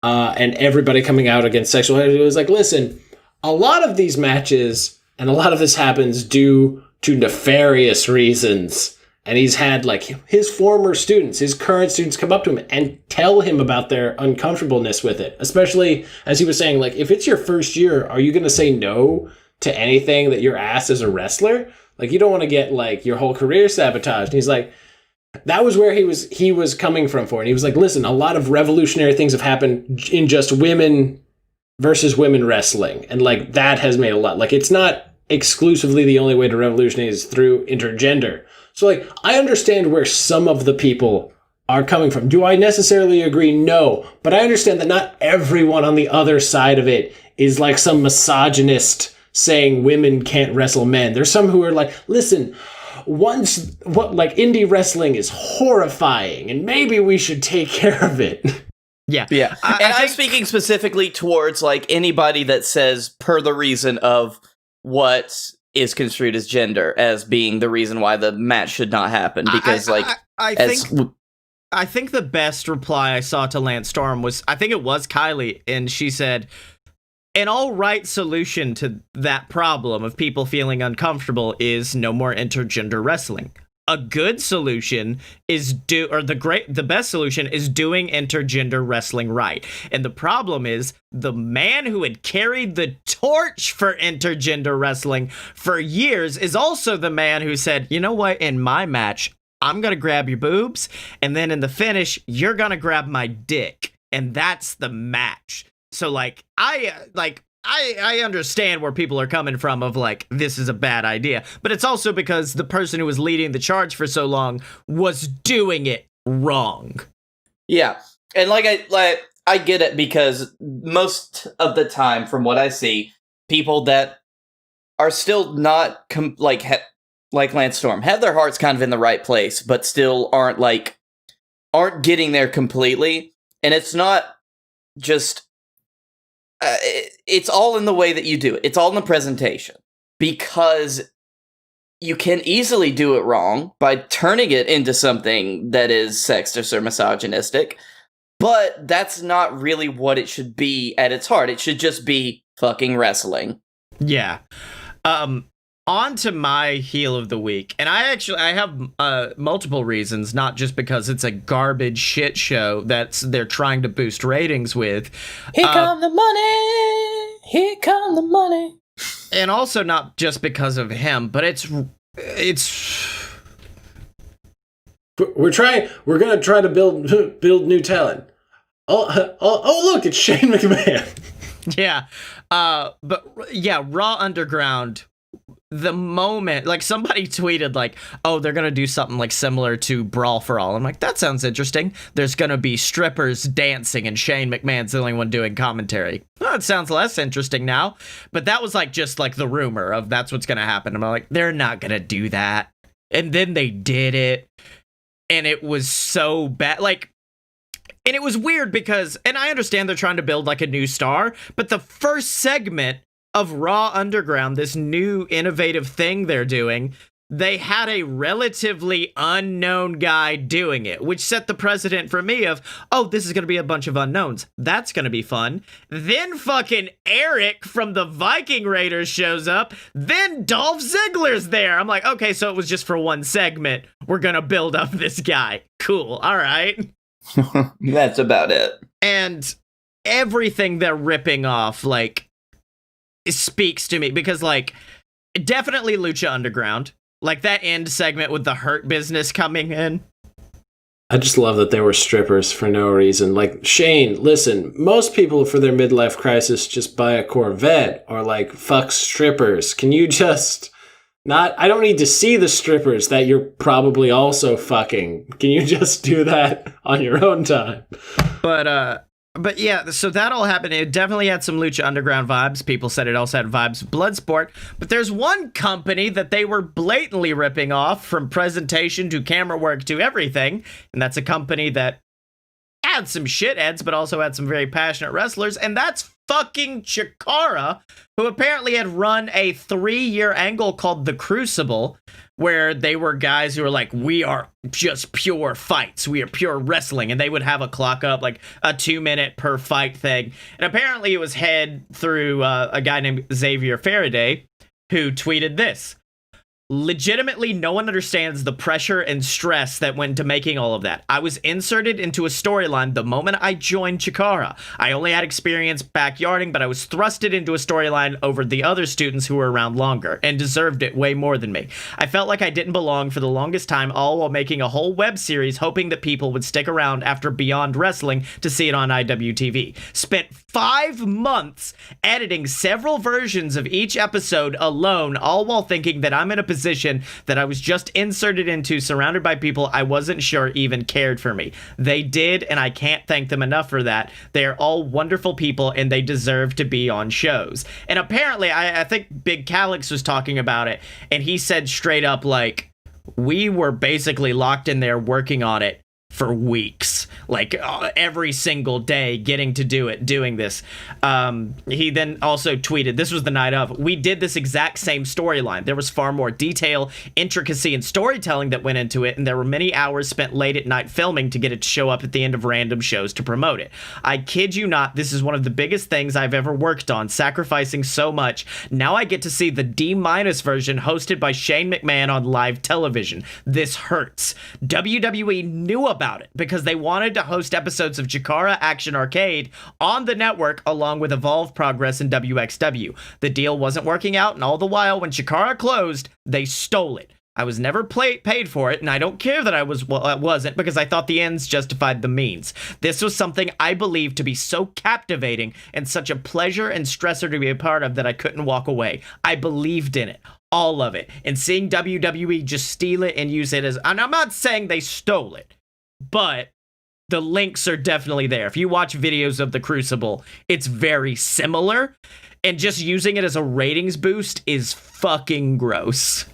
and everybody coming out against sexual harassment. It was like, listen, a lot of these matches and a lot of this happens due to nefarious reasons. And he's had his former students, his current students come up to him and tell him about their uncomfortableness with it. Especially, as he was saying, if it's your first year, are you going to say no to anything that you're asked as a wrestler? You don't want to get your whole career sabotaged. And he's like, that was where he was coming from for it. And he was like, listen, a lot of revolutionary things have happened in just women versus women wrestling. And that has made a lot. It's not exclusively the only way to revolutionize is through intergender. So I understand where some of the people are coming from. Do I necessarily agree? No. But I understand that not everyone on the other side of it is some misogynist saying women can't wrestle men. There's some who are listen, indie wrestling is horrifying, and maybe we should take care of it. Yeah. I'm speaking specifically towards anybody that says per the reason of what is construed as gender as being the reason why the match should not happen, because I think the best reply I saw to Lance Storm was, I think it was Kylie, and she said, an all right solution to that problem of people feeling uncomfortable is no more intergender wrestling. A good solution is the best solution is doing intergender wrestling right. And the problem is the man who had carried the torch for intergender wrestling for years is also the man who said, you know what, in my match, I'm going to grab your boobs, and then in the finish, you're going to grab my dick. And that's the match. So I understand where people are coming from of this is a bad idea, but it's also because the person who was leading the charge for so long was doing it wrong. Yeah. And I get it, because most of the time from what I see, people that are still not like Lance Storm have their hearts kind of in the right place, but still aren't getting there completely. And it's not just it's all in the way that you do it. It's all in the presentation, because you can easily do it wrong by turning it into something that is sexist or misogynistic, but that's not really what it should be at its heart. It should just be fucking wrestling. Yeah. on to my heel of the week. And I have multiple reasons, not just because it's a garbage shit show they're trying to boost ratings with. Here come the money. Here come the money. And also not just because of him, but it's we're gonna try to build new talent. Oh look, it's Shane McMahon. Yeah. But yeah, Raw Underground, the moment, like, somebody tweeted, like, oh, they're gonna do something, like, similar to Brawl for All. I'm like, that sounds interesting. There's gonna be strippers dancing and Shane McMahon's the only one doing commentary. Well, it sounds less interesting now. But that was, like, just, like, the rumor of that's what's gonna happen. I'm like, they're not gonna do that. And then they did it. And it was so bad. Like, and it was weird because, and I understand they're trying to build, like, a new star, but the first segment of Raw Underground, this new innovative thing they're doing, they had a relatively unknown guy doing it, which set the precedent for me of, oh, this is going to be a bunch of unknowns. That's going to be fun. Then fucking Eric from the Viking Raiders shows up. Then Dolph Ziggler's there. I'm like, okay, so it was just for one segment. We're going to build up this guy. Cool. All right. That's about it. And everything they're ripping off, like, speaks to me because, like, definitely Lucha Underground, like that end segment with the Hurt Business coming in. I just love that there were strippers for no reason. Like, Shane, listen, most people for their midlife crisis just buy a Corvette or, like, fuck strippers. Can you just not, I don't need to see the strippers that you're probably also fucking. Can you just do that on your own time? But yeah, so that all happened. It definitely had some Lucha Underground vibes. People said it also had vibes of Bloodsport. But there's one company that they were blatantly ripping off from presentation to camera work to everything. And that's a company that had some shitheads, but also had some very passionate wrestlers. And that's fucking Chikara, who apparently had run a 3-year angle called The Crucible, where they were guys who were like, we are just pure fights. We are pure wrestling. And they would have a clock up, like a 2-minute per fight thing. And apparently it was head through a guy named Xavier Faraday, who tweeted this. Legitimately, no one understands the pressure and stress that went into making all of that. I was inserted into a storyline the moment I joined Chikara. I only had experience backyarding, but I was thrusted into a storyline over the other students who were around longer and deserved it way more than me. I felt like I didn't belong for the longest time, all while making a whole web series hoping that people would stick around after Beyond Wrestling to see it on IWTV. Spent 5 months editing several versions of each episode alone, all while thinking that I'm in a position that I was just inserted into, surrounded by people I wasn't sure even cared for me. They did, and I can't thank them enough for that. They are all wonderful people, and they deserve to be on shows. And apparently, I think Big Calix was talking about it, and he said straight up, like, we were basically locked in there working on it for weeks, like every single day, getting to doing this. He then also tweeted, this was the night of, we did this exact same storyline. There was far more detail, intricacy, and storytelling that went into it, and there were many hours spent late at night filming to get it to show up at the end of random shows to promote it. I kid you not, this is one of the biggest things I've ever worked on, sacrificing so much. Now I get to see the D- version hosted by Shane McMahon on live television. This hurts. WWE knew about it because they wanted to host episodes of Chikara Action Arcade on the network along with Evolve Progress and WXW. The deal wasn't working out, and all the while when Chikara closed, they stole it. I was never paid for it, and I don't care that I wasn't, because I thought the ends justified the means. This was something I believed to be so captivating and such a pleasure and stressor to be a part of that I couldn't walk away. I believed in it. All of it. And seeing WWE just steal it and use it as... And I'm not saying they stole it, but the links are definitely there. If you watch videos of The Crucible, it's very similar, and just using it as a ratings boost is fucking gross.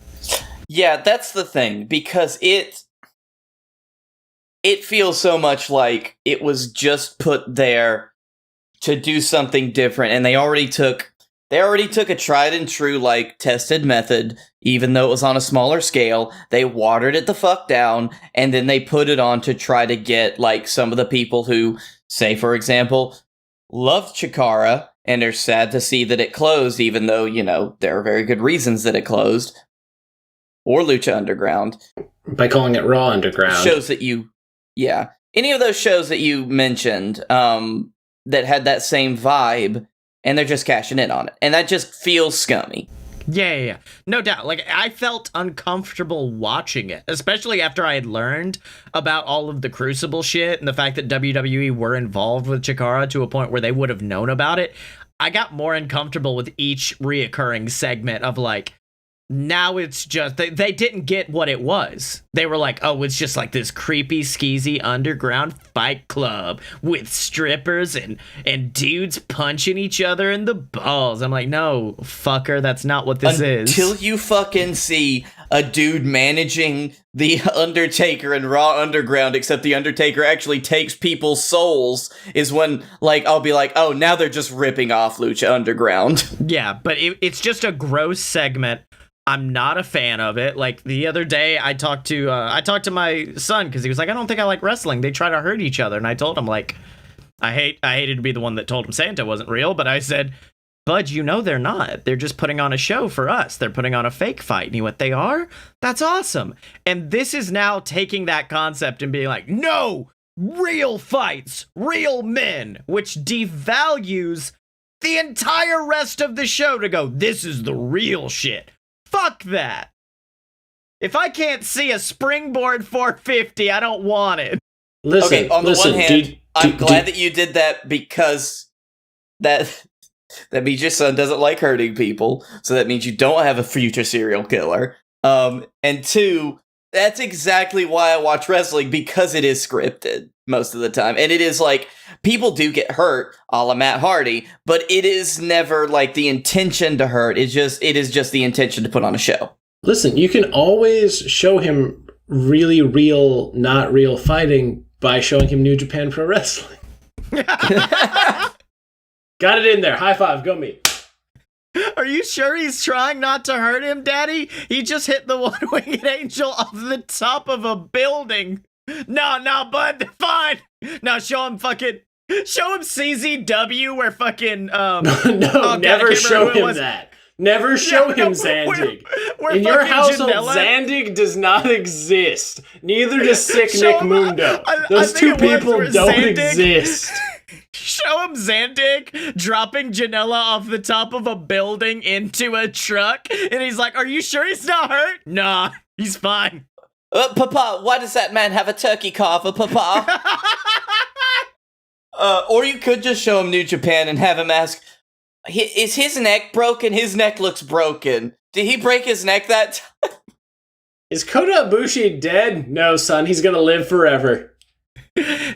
Yeah, that's the thing, because it feels so much like it was just put there to do something different, and they already took a tried and true, like, tested method, even though it was on a smaller scale. They watered it the fuck down, and then they put it on to try to get, like, some of the people who, say, for example, loved Chikara and they're sad to see that it closed, even though, there are very good reasons that it closed. Or Lucha Underground. By calling it Raw Underground. Shows that any of those shows that you mentioned that had that same vibe, and they're just cashing in on it. And that just feels scummy. Yeah. No doubt. Like, I felt uncomfortable watching it, especially after I had learned about all of the Crucible shit and the fact that WWE were involved with Chikara to a point where they would have known about it. I got more uncomfortable with each reoccurring segment of, like, now it's just, they didn't get what it was. They were like, oh, it's just like this creepy, skeezy underground fight club with strippers and dudes punching each other in the balls. I'm like, no, fucker, that's not what this is. Until you fucking see a dude managing the Undertaker in Raw Underground, except the Undertaker actually takes people's souls, is when, like, I'll be like, oh, now they're just ripping off Lucha Underground. Yeah, but it's just a gross segment. I'm not a fan of it. Like, the other day, I talked to my son because he was like, I don't think I like wrestling. They try to hurt each other. And I told him, like, I hated to be the one that told him Santa wasn't real, but I said, Bud, they're not. They're just putting on a show for us. They're putting on a fake fight. And he went, they are? That's awesome. And this is now taking that concept and being like, no, real fights, real men, which devalues the entire rest of the show to go, this is the real shit. Fuck that. If I can't see a springboard 450, I don't want it. Listen, on the one hand, I'm glad that you did that because that means your son doesn't like hurting people, so that means you don't have a future serial killer. And two, that's exactly why I watch wrestling, because it is scripted most of the time. And it is like, people do get hurt, a la Matt Hardy, but it is never like the intention to hurt. It is just the intention to put on a show. Listen, you can always show him really real, not real fighting by showing him New Japan Pro Wrestling. Got it in there. High five. Go me. Are you sure he's trying not to hurt him, Daddy? He just hit the one-winged angel off the top of a building. No, bud, fine. No, show him CZW where fucking, never show him that. Never show him Zandig. In your household, Zandig does not exist. Neither does Sick Nick Mundo. Those two people don't exist. Show him Zandig dropping Janela off the top of a building into a truck, and he's like, are you sure he's not hurt? Nah, he's fine. Papa, why does that man have a turkey carver, Papa? Or you could just show him New Japan and have him ask, is his neck broken? His neck looks broken. Did he break his neck that time? Is Kota Ibushi dead? No, son, he's gonna live forever.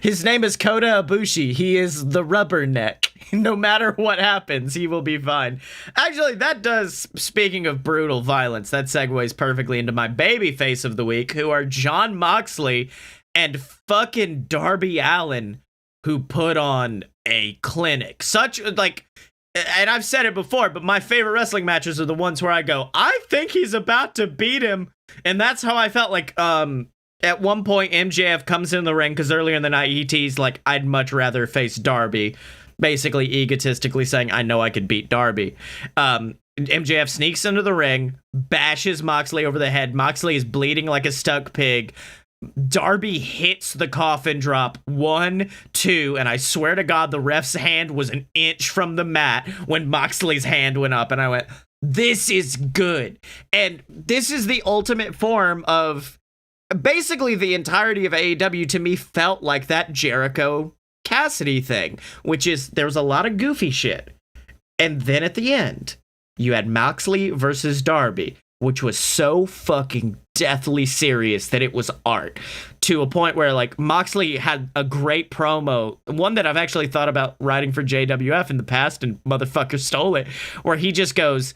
His name is Kota Ibushi. He is the rubber neck. No matter what happens, he will be fine. Actually, that does, speaking of brutal violence, that segues perfectly into my baby face of the week, who are Jon Moxley and fucking Darby Allin, who put on a clinic. Such, like, and I've said it before, but my favorite wrestling matches are the ones where I go, I think he's about to beat him. And that's how I felt like, at one point, MJF comes in the ring because earlier in the night he teased, like, I'd much rather face Darby, basically egotistically saying, I know I could beat Darby. MJF sneaks into the ring, bashes Moxley over the head. Moxley is bleeding like a stuck pig. Darby hits the coffin drop 1, 2, and I swear to God, the ref's hand was an inch from the mat when Moxley's hand went up, and I went, this is good. And this is the ultimate form of, basically the entirety of AEW to me felt like that Jericho Cassidy thing, which is there was a lot of goofy shit. And then at the end, you had Moxley versus Darby, which was so fucking deathly serious that it was art, to a point where, like, Moxley had a great promo, one that I've actually thought about writing for JWF in the past, and motherfucker stole it, where he just goes,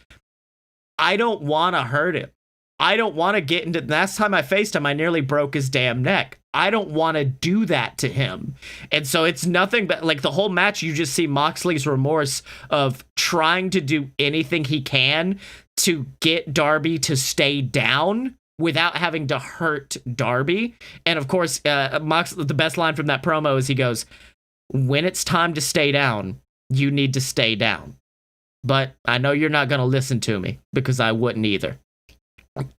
I don't want to hurt him. I don't want to get into, last time I faced him, I nearly broke his damn neck. I don't want to do that to him. And so it's nothing but, like, the whole match, you just see Moxley's remorse of trying to do anything he can to get Darby to stay down without having to hurt Darby. And of course, the best line from that promo is he goes, when it's time to stay down, you need to stay down. But I know you're not going to listen to me because I wouldn't either.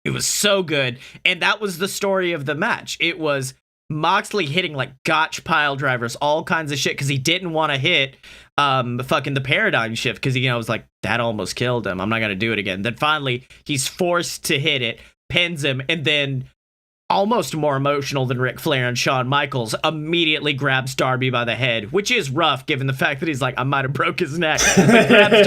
It was so good. And that was the story of the match. It was Moxley hitting like gotch pile drivers, all kinds of shit, because he didn't want to hit fucking the paradigm shift, because he was like, that almost killed him. I'm not going to do it again. Then finally, he's forced to hit it, pins him, and then almost more emotional than Ric Flair and Shawn Michaels immediately grabs Darby by the head, which is rough given the fact that he's like, I might have broke his neck. But grabs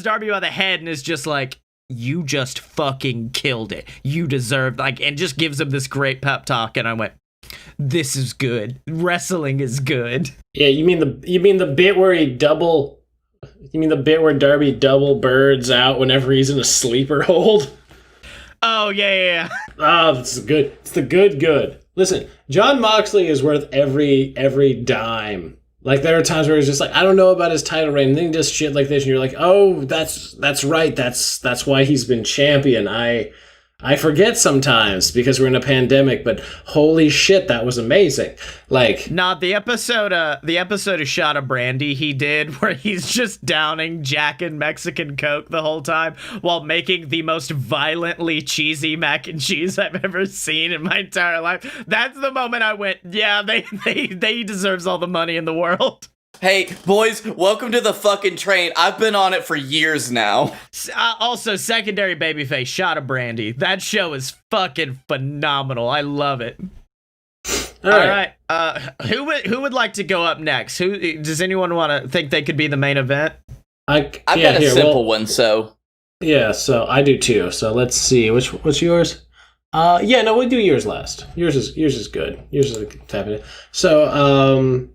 Darby by the head and is just like, you just fucking killed it. You deserved, and just gives him this great pep talk. And I went, this is good. Wrestling is good. Yeah, you mean the bit where Darby double birds out whenever he's in a sleeper hold? Oh, yeah. Oh, this is good. It's the good. Listen, Jon Moxley is worth every dime. Like, there are times where he's just like, I don't know about his title reign, and then he does shit like this, and you're like, oh, that's right. That's why he's been champion. I forget sometimes because we're in a pandemic, but holy shit, that was amazing. Like, the episode of Shot of Brandy he did where he's just downing Jack and Mexican Coke the whole time while making the most violently cheesy mac and cheese I've ever seen in my entire life. That's the moment I went, yeah, they deserves all the money in the world. Hey, boys, welcome to the fucking train. I've been on it for years now. Also, secondary babyface, Shot of Brandy. That show is fucking phenomenal. I love it. All right. Who would like to go up next? Who does anyone want to think they could be the main event? I've got a simple one, so. Yeah, so I do too. So let's see. What's yours? We'll do yours last. Yours is good. Yours is tapping. So,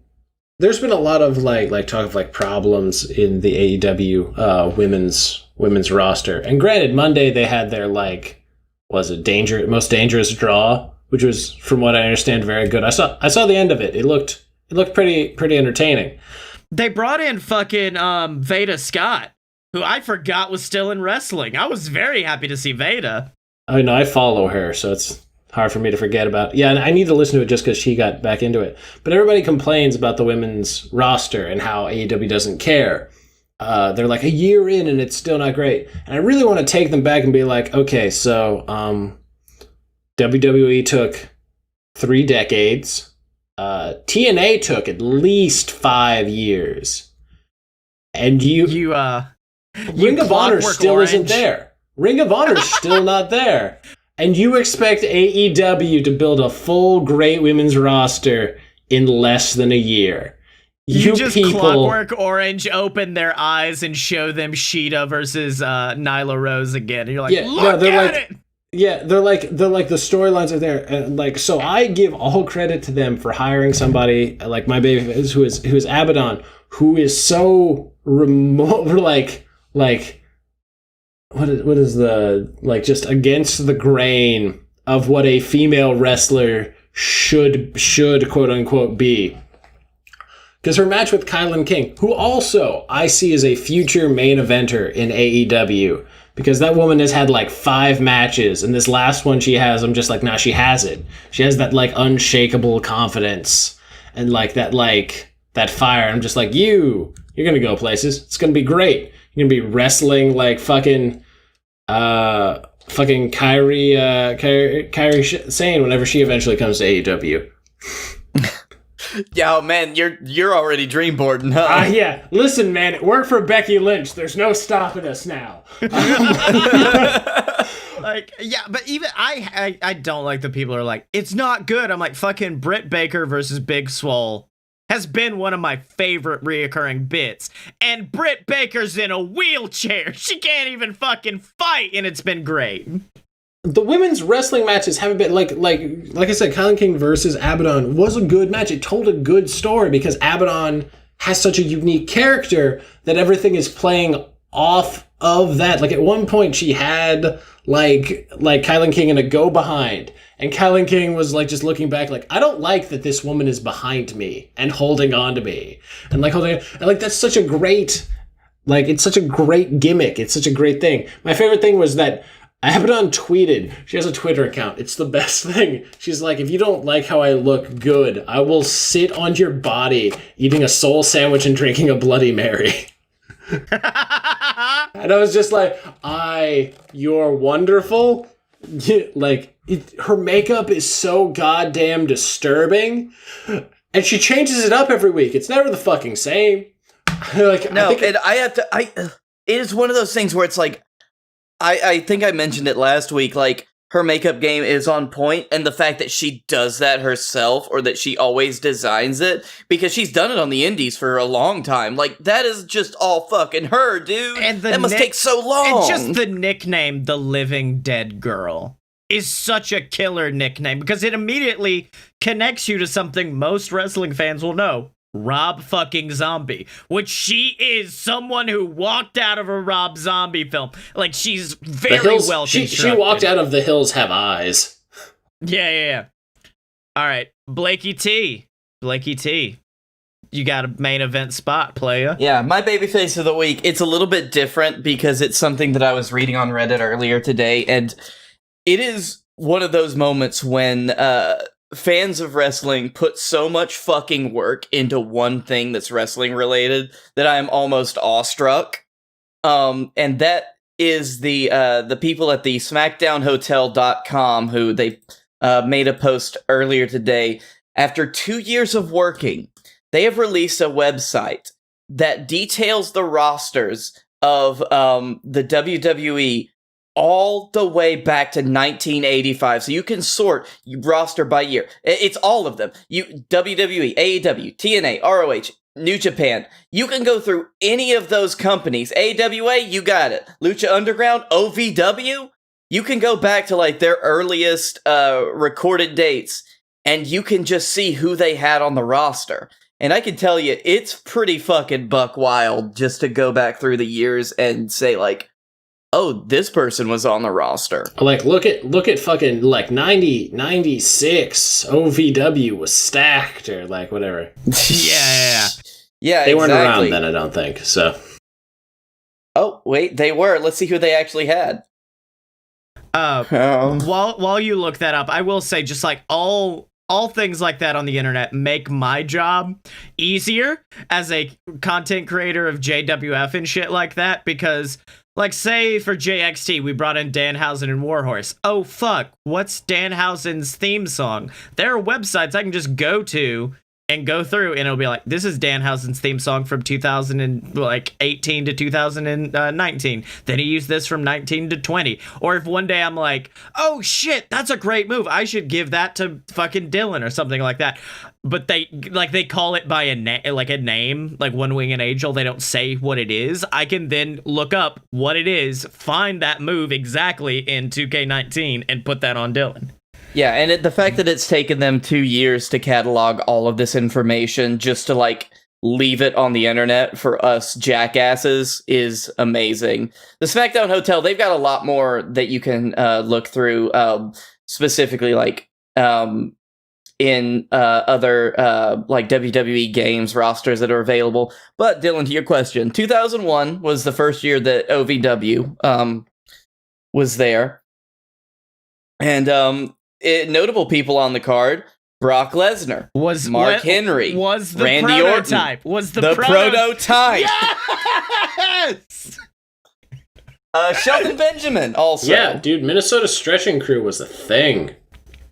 there's been a lot of like talk of like problems in the AEW women's roster. And granted, Monday they had their most dangerous draw, which was, from what I understand, very good. I saw the end of it. It looked pretty entertaining. They brought in fucking Veda Scott, who I forgot was still in wrestling. I was very happy to see Veda. I know, I follow her, so it's hard for me to forget about. Yeah, and I need to listen to it just because she got back into it. But everybody complains about the women's roster and how AEW doesn't care. They're like a year in and it's still not great. And I really want to take them back and be like, okay, so WWE took 3 decades. TNA took at least 5 years. And Ring of Honor still isn't there. Ring of Honor's still not there. And you expect AEW to build a full great women's roster in less than a year. You just people, Clockwork Orange open their eyes and show them Sheeta versus Nyla Rose again. And you're like, look at it! Yeah, they're like the storylines are there. And so I give all credit to them for hiring somebody like my baby who is Abaddon, who is so remote, what is the, just against the grain of what a female wrestler should quote unquote be. Because her match with Kylan King, who also I see as a future main eventer in AEW, because that woman has had 5 matches, and this last one she has, I'm just like, nah, she has it. She has that unshakable confidence and that fire. I'm just like, you're gonna go places. It's gonna be great. You're gonna be wrestling fucking Kairi Sane whenever she eventually comes to AEW. Yeah, man, you're already dreamboarding, huh? Yeah. Listen, man, it worked for Becky Lynch. There's no stopping us now. But even I don't like the people who are like, it's not good. I'm like, fucking Britt Baker versus Big Swole has been one of my favorite reoccurring bits. And Britt Baker's in a wheelchair. She can't even fucking fight, and it's been great. The women's wrestling matches haven't been like I said, Kylan King versus Abaddon was a good match. It told a good story because Abaddon has such a unique character that everything is playing off of that. Like at one point she had like Kylan King in a go behind, and Kylan King was just looking back I don't like that this woman is behind me and holding on to me and that's such a great it's such a great gimmick. It's such a great thing. My favorite thing was that Abaddon tweeted. She has a Twitter account. It's the best thing. She's like, if you don't like how I look good, I will sit on your body eating a soul sandwich and drinking a Bloody Mary. And I was just like, you're wonderful. Her makeup is so goddamn disturbing. And she changes it up every week. It's never the fucking same. It is one of those things where it's like, I think I mentioned it last week, like, her makeup game is on point, and the fact that she does that herself, or that she always designs it, because she's done it on the indies for a long time, like, that is just all fucking her, dude. And that must take so long. And just the nickname, The Living Dead Girl, is such a killer nickname, because it immediately connects you to something most wrestling fans will know. Rob fucking Zombie, which she is someone who walked out of a Rob Zombie film. Like, she's very well constructed. She walked out of The Hills Have Eyes. Yeah. All right, Blakey T. You got a main event spot, playa. Yeah, my babyface of the week. It's a little bit different because it's something that I was reading on Reddit earlier today, and it is one of those moments when fans of wrestling put so much fucking work into one thing that's wrestling related that I am almost awestruck. And that is the people at the SmackDownHotel.com who they made a post earlier today. After 2 years of working, they have released a website that details the rosters of the WWE all the way back to 1985. So you can sort roster by year. It's all of them. WWE, AEW, TNA, ROH, New Japan. You can go through any of those companies. AWA, you got it. Lucha Underground, OVW, you can go back to like their earliest recorded dates, and you can just see who they had on the roster. And I can tell you, it's pretty fucking buck wild just to go back through the years and say like, oh, this person was on the roster. Like, look at fucking, like, 96, OVW was stacked, or, like, whatever. Yeah. Yeah, they weren't around then, I don't think, so. Oh, wait, they were. Let's see who they actually had. While you look that up, I will say, just, like, all things like that on the internet make my job easier as a content creator of JWF and shit like that, because... like, say, for JXT, we brought in Danhausen and Warhorse. Oh, fuck, what's Danhausen's theme song? There are websites I can just go to and go through, and it'll be like, this is Danhausen's theme song from 2018 to 2019. Then he used this from 19 to 20. Or if one day I'm like, oh, shit, that's a great move. I should give that to fucking Dylan or something like that. But they call it by a name, like One Winged Angel. They don't say what it is. I can then look up what it is, find that move exactly in 2K19, and put that on Dylan. Yeah, and the fact that it's taken them 2 years to catalog all of this information just to, like, leave it on the internet for us jackasses is amazing. The SmackDown Hotel, they've got a lot more that you can look through, specifically, like, in other, like, WWE games rosters that are available. But, Dylan, to your question, 2001 was the first year that OVW was there. And, notable people on the card: Brock Lesnar, Mark Henry, was the Randy prototype, Orton, was the prototype. Yes! Shelton Benjamin also. Yeah, dude, Minnesota Stretching Crew was a thing.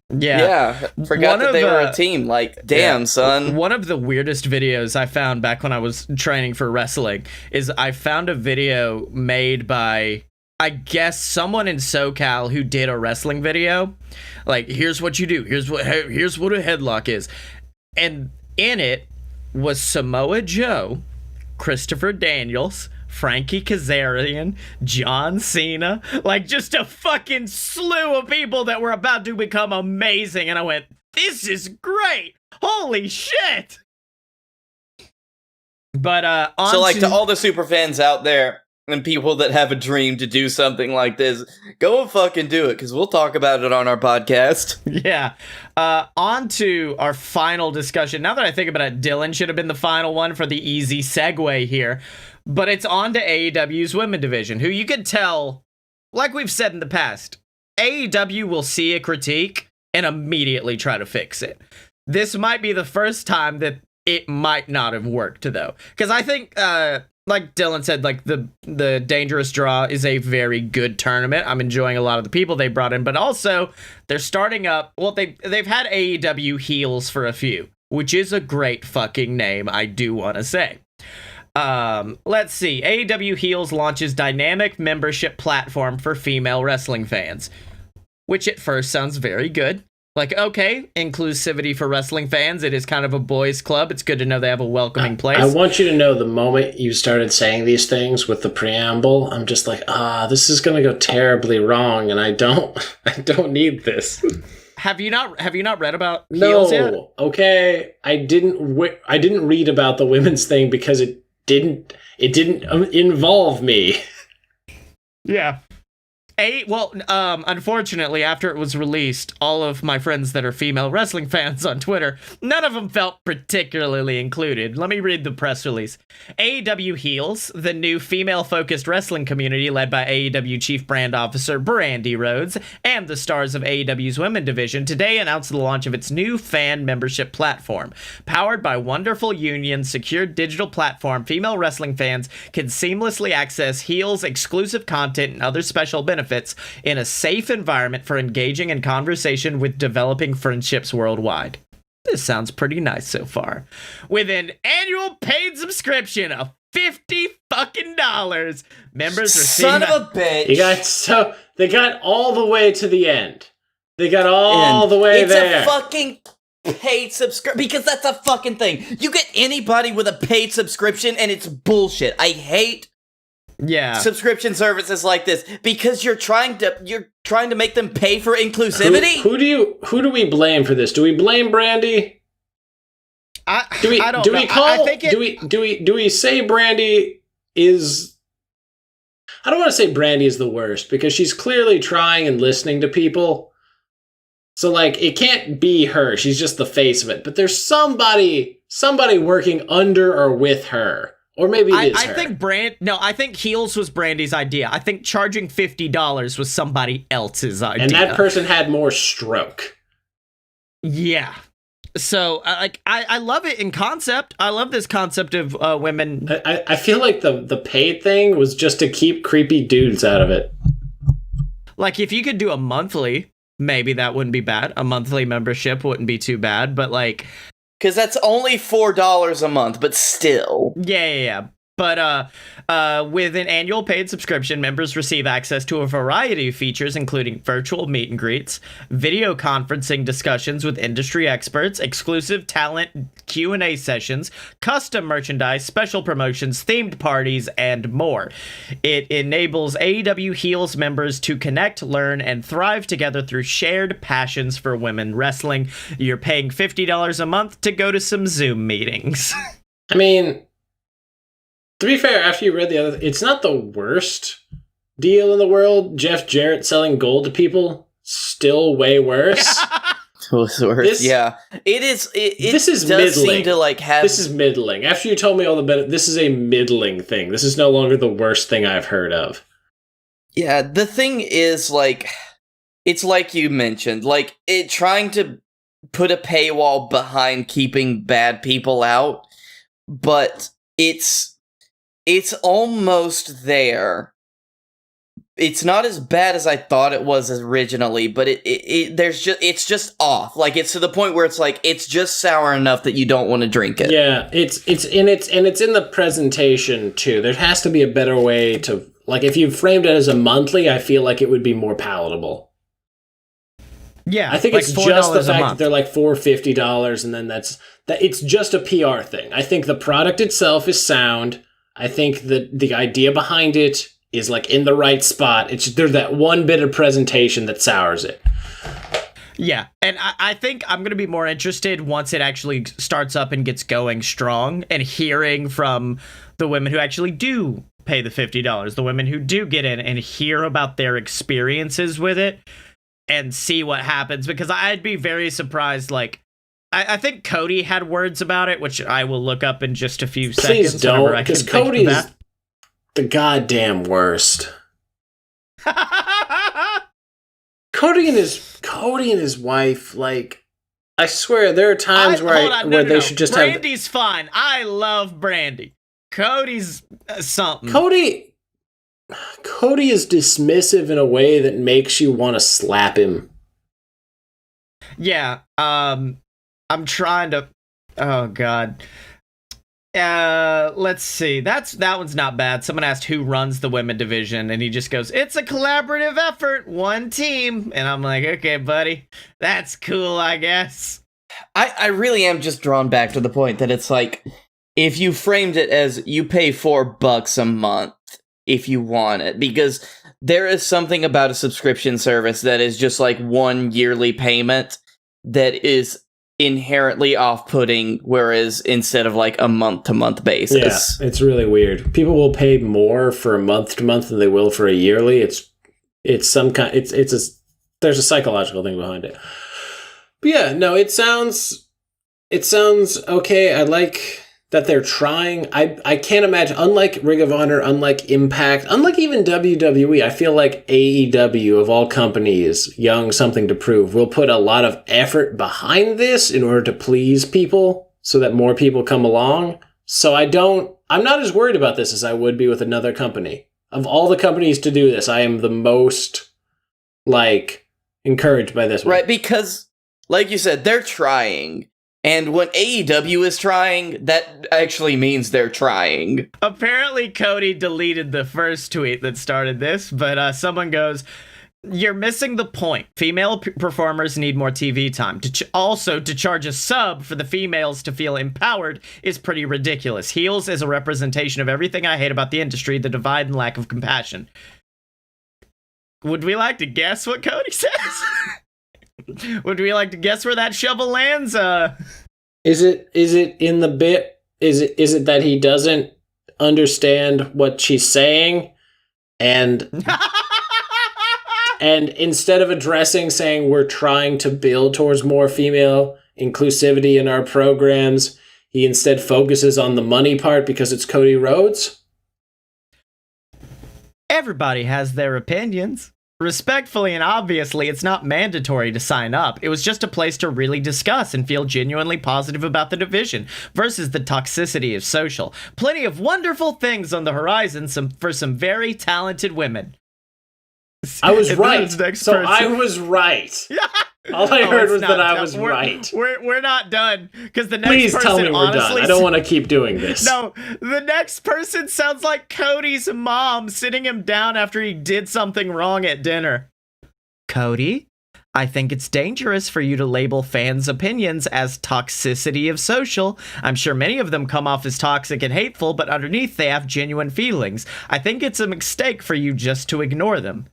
Yeah. Forgot that they were a team. Like, damn, son. One of the weirdest videos I found back when I was training for wrestling is I found a video made by, I guess, someone in SoCal who did a wrestling video. Like, here's what you do. Here's what a headlock is. And in it was Samoa Joe, Christopher Daniels, Frankie Kazarian, John Cena, like just a fucking slew of people that were about to become amazing. And I went, this is great. Holy shit. But so like to all the super fans out there and people that have a dream to do something like this, go and fucking do it, because we'll talk about it on our podcast. Yeah. On to our final discussion. Now that I think about it, Dylan should have been the final one for the easy segue here. But it's on to AEW's women division, who you could tell like we've said in the past, AEW will see a critique and immediately try to fix it. This might be the first time that it might not have worked, though. Because I think, like Dylan said, like the Dangerous Draw is a very good tournament. I'm enjoying a lot of the people they brought in, but also they're starting up. Well, they've had AEW heels for a few, which is a great fucking name, I do want to say. Let's see. AEW Heels launches dynamic membership platform for female wrestling fans, which at first sounds very good. Like, okay, inclusivity for wrestling fans. It is kind of a boys' club. It's good to know they have a welcoming place. I want you to know the moment you started saying these things with the preamble, I'm just like, this is going to go terribly wrong, and I don't need this. Have you not read about heels yet? No. Okay, I didn't read about the women's thing because it didn't involve me. Yeah. Unfortunately, after it was released, all of my friends that are female wrestling fans on Twitter, none of them felt particularly included. Let me read the press release. AEW Heels, the new female-focused wrestling community led by AEW Chief Brand Officer Brandi Rhodes and the stars of AEW's women division, today announced the launch of its new fan membership platform. Powered by Wonderful Union's secure digital platform, female wrestling fans can seamlessly access Heels' exclusive content and other special benefits in a safe environment for engaging in conversation with developing friendships worldwide. This sounds pretty nice so far. With an annual paid subscription of $50 fucking dollars, members receive... Son of a bitch! They got all the way to the end. They got all the way there. It's a fucking paid subscription, because that's a fucking thing. You get anybody with a paid subscription, and it's bullshit. I hate subscription services like this because you're trying to make them pay for inclusivity. Who do we blame for this? Do we blame Brandi? Do we say Brandi is? I don't want to say Brandi is the worst because she's clearly trying and listening to people. So like it can't be her. She's just the face of it. But there's somebody working under or with her. Or maybe it is her. I think Heels was Brandi's idea. I think charging $50 was somebody else's idea. And that person had more stroke. Yeah. So, I love it in concept. I love this concept of women. I feel like the paid thing was just to keep creepy dudes out of it. Like, if you could do a monthly, maybe that wouldn't be bad. A monthly membership wouldn't be too bad, but like... Because that's only $4 a month, but still. Yeah. But with an annual paid subscription, members receive access to a variety of features, including virtual meet and greets, video conferencing discussions with industry experts, exclusive talent Q&A sessions, custom merchandise, special promotions, themed parties, and more. It enables AEW Heels members to connect, learn, and thrive together through shared passions for women wrestling. You're paying $50 a month to go to some Zoom meetings. I mean... To be fair, after you read the other... It's not the worst deal in the world. Jeff Jarrett selling gold to people, still way worse. Yeah. It is... This is does middling. Seem to, like, have... This is middling. After you told me all the benefits, this is a middling thing. This is no longer the worst thing I've heard of. Yeah, the thing is, like... It's like you mentioned. Like, it trying to put a paywall behind keeping bad people out, but it's almost there. It's not as bad as I thought it was originally, but it's just off. Like it's to the point where it's like it's just sour enough that you don't want to drink it. Yeah, it's in the presentation too. There has to be a better way to, like, if you framed it as a monthly, I feel like it would be more palatable. Yeah, I think like it's just the fact that they're like $450, and then that it's just a PR thing. I think the product itself is sound. I think that the idea behind it is like in the right spot. It's there's that one bit of presentation that sours it. Yeah, and I think I'm going to be more interested once it actually starts up and gets going strong and hearing from the women who actually do pay the $50, the women who do get in and hear about their experiences with it and see what happens, because I'd be very surprised. Like, I think Cody had words about it, which I will look up in just a few seconds. Please don't, because Cody's the goddamn worst. Cody and his wife, like, I swear there are times where they should just have. Brandy's fine. I love Brandy. Cody's something. Cody is dismissive in a way that makes you want to slap him. Yeah. I'm trying to. Oh God. Let's see. That one's not bad. Someone asked who runs the women division, and he just goes, "It's a collaborative effort, one team." And I'm like, okay, buddy, that's cool, I guess. I really am just drawn back to the point that it's like, if you framed it as you pay $4 a month if you want it, because there is something about a subscription service that is just like one yearly payment that is inherently off-putting, whereas instead of like a month-to-month basis. Yeah, it's really weird. People will pay more for a month-to-month than they will for a yearly. It's some kind. There's a psychological thing behind it. But yeah, no, it sounds okay. I like that they're trying. I can't imagine, unlike Ring of Honor, unlike Impact, unlike even WWE, I feel like AEW, of all companies, young something to prove, will put a lot of effort behind this in order to please people so that more people come along. So I'm not as worried about this as I would be with another company. Of all the companies to do this, I am the most, like, encouraged by this one. Right, because, like you said, they're trying. And when AEW is trying, that actually means they're trying. Apparently, Cody deleted the first tweet that started this, but someone goes, "You're missing the point. Female performers need more TV time. Also, to charge a sub for the females to feel empowered is pretty ridiculous. Heels is a representation of everything I hate about the industry, the divide and lack of compassion." Would we like to guess what Cody says? Would we like to guess where that shovel lands? Is it in the bit? Is it that he doesn't understand what she's saying, and and instead of saying we're trying to build towards more female inclusivity in our programs, he instead focuses on the money part because it's Cody Rhodes? Everybody has their opinions. Respectfully and obviously, it's not mandatory to sign up. It was just a place to really discuss and feel genuinely positive about the division versus the toxicity of social. Plenty of wonderful things on the horizon for some very talented women. I was right. So I was right. All I heard was that I was right. We're not done, because the next Please person, tell me we're done. I don't want to keep doing this. No, the next person sounds like Cody's mom sitting him down after he did something wrong at dinner. "Cody, I think it's dangerous for you to label fans' opinions as toxicity of social. I'm sure many of them come off as toxic and hateful, but underneath they have genuine feelings. I think it's a mistake for you just to ignore them."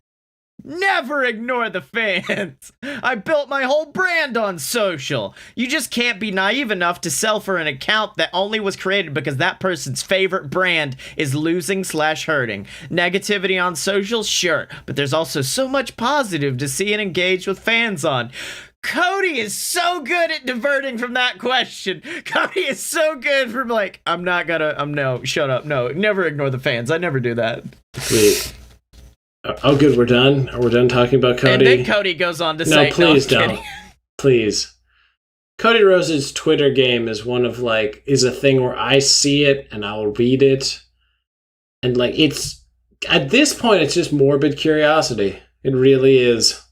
Never ignore the fans. I built my whole brand on social. You just can't be naive enough to sell for an account that only was created because that person's favorite brand is losing/hurting. Negativity on social, sure, but there's also so much positive to see and engage with fans on. Cody is so good at diverting from that question. Cody is so good from like, no, shut up. No, never ignore the fans. I never do that. Wait. Oh, good. We're done. We're done talking about Cody. And then Cody goes on to say, "No, please don't. Please." Cody Rhodes' Twitter game is is a thing where I see it and I'll read it, and it's at this point it's just morbid curiosity. It really is.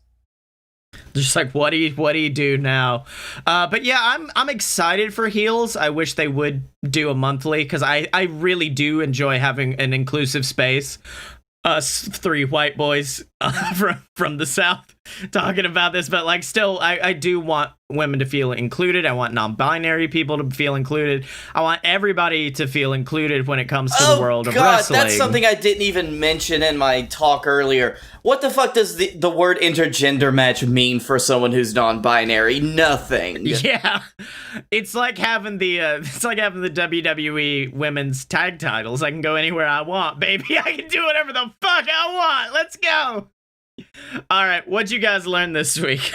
Just like, what do you do now? But yeah, I'm excited for Heels. I wish they would do a monthly, because I really do enjoy having an inclusive space. Us three white boys from the South talking about this, but still, I do want women to feel included. I want non-binary people to feel included. I want everybody to feel included when it comes to the world of wrestling. That's something I didn't even mention in my talk earlier. What the fuck does the word intergender match mean for someone who's non-binary? Nothing. Yeah, it's like having the WWE women's tag titles. I can go anywhere I want, baby. I can do whatever the fuck I want. Let's go. All right, what'd you guys learn this week?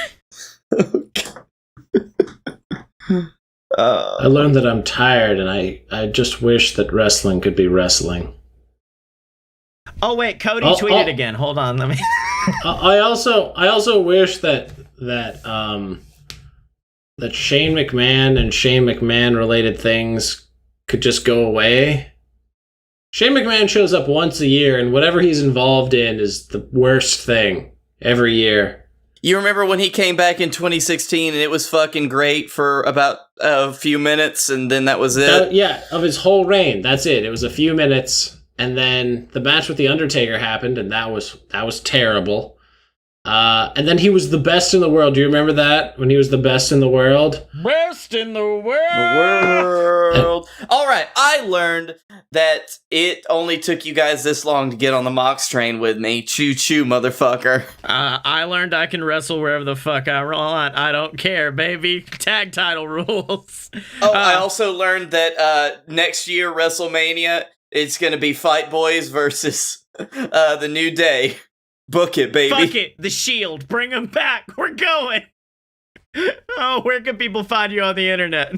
I learned that I'm tired, and I just wish that wrestling could be wrestling. Oh wait, Cody tweeted again. Hold on, let me. I also wish that Shane McMahon and Shane McMahon related things could just go away. Shane McMahon shows up once a year, and whatever he's involved in is the worst thing every year. You remember when he came back in 2016 and it was fucking great for about a few minutes, and then that was it? Of his whole reign. That's it. It was a few minutes, and then the match with The Undertaker happened, and that was terrible. And then he was the best in the world. Do you remember that? When he was the best in the world? Best in the world! All right, I learned that it only took you guys this long to get on the Mox train with me. Choo-choo, motherfucker. I learned I can wrestle wherever the fuck I want. I don't care, baby. Tag title rules. I also learned that next year, WrestleMania, it's going to be Fight Boys versus The New Day. Book it, baby. Fuck it. The Shield. Bring them back. We're going. Oh, where can people find you on the internet?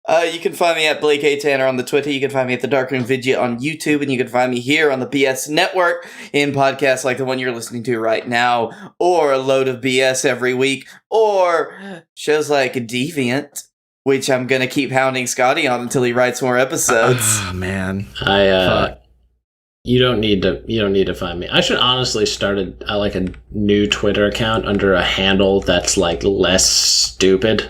You can find me at Blake A. Tanner on the Twitter. You can find me at The Darkroom Vidya on YouTube. And you can find me here on the BS Network in podcasts like the one you're listening to right now. Or A Load of BS every week. Or shows like Deviant, which I'm going to keep hounding Scottye on until he writes more episodes. Oh, man. You don't need to find me. I should honestly start a new Twitter account under a handle that's like less stupid.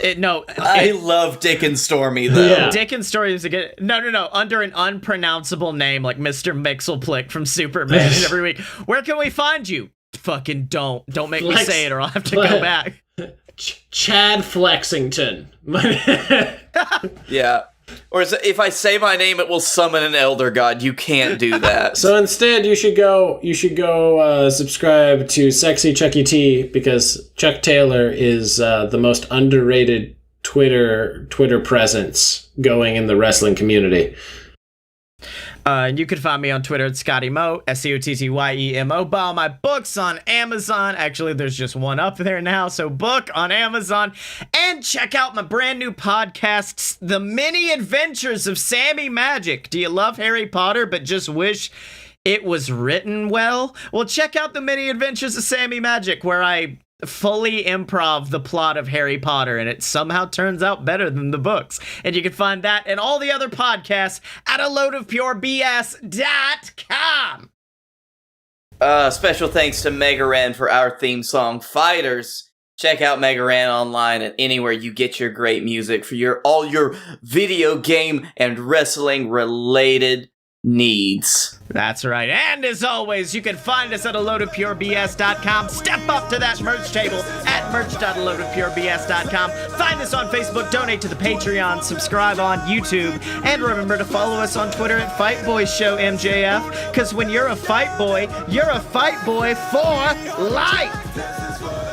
I love Dick and Stormy though. Yeah. Dick and Stormy is a good. No. Under an unpronounceable name like Mr. Mixelplick from Superman every week. Where can we find you? Fucking don't make me say it or I'll have to go back. Chad Flexington. Yeah. Or if I say my name, it will summon an elder god. You can't do that. So instead, you should go subscribe to Sexy Chucky T, because Chuck Taylor is the most underrated Twitter presence going in the wrestling community. You can find me on Twitter at Scottye Moore, SCOTTYEMO. Buy all my books on Amazon. Actually, there's just one up there now, so book on Amazon. And check out my brand new podcast, The Many Adventures of Sammy Magic. Do you love Harry Potter but just wish it was written well? Well, check out The Many Adventures of Sammy Magic, where I fully improv the plot of Harry Potter, and it somehow turns out better than the books. And you can find that and all the other podcasts at aloadofpurebs.com. Special thanks to Mega Ran for our theme song, Fighters. Check out Mega Ran online and anywhere you get your great music for all your video game and wrestling related needs. That's right. And as always, you can find us at aloadofpurebs.com. Step up to that merch table at merch.aloadofpurebs.com. Find us on Facebook, donate to the Patreon, subscribe on YouTube, and remember to follow us on Twitter at Fight Boys Show MJF, because when you're a fight boy for life.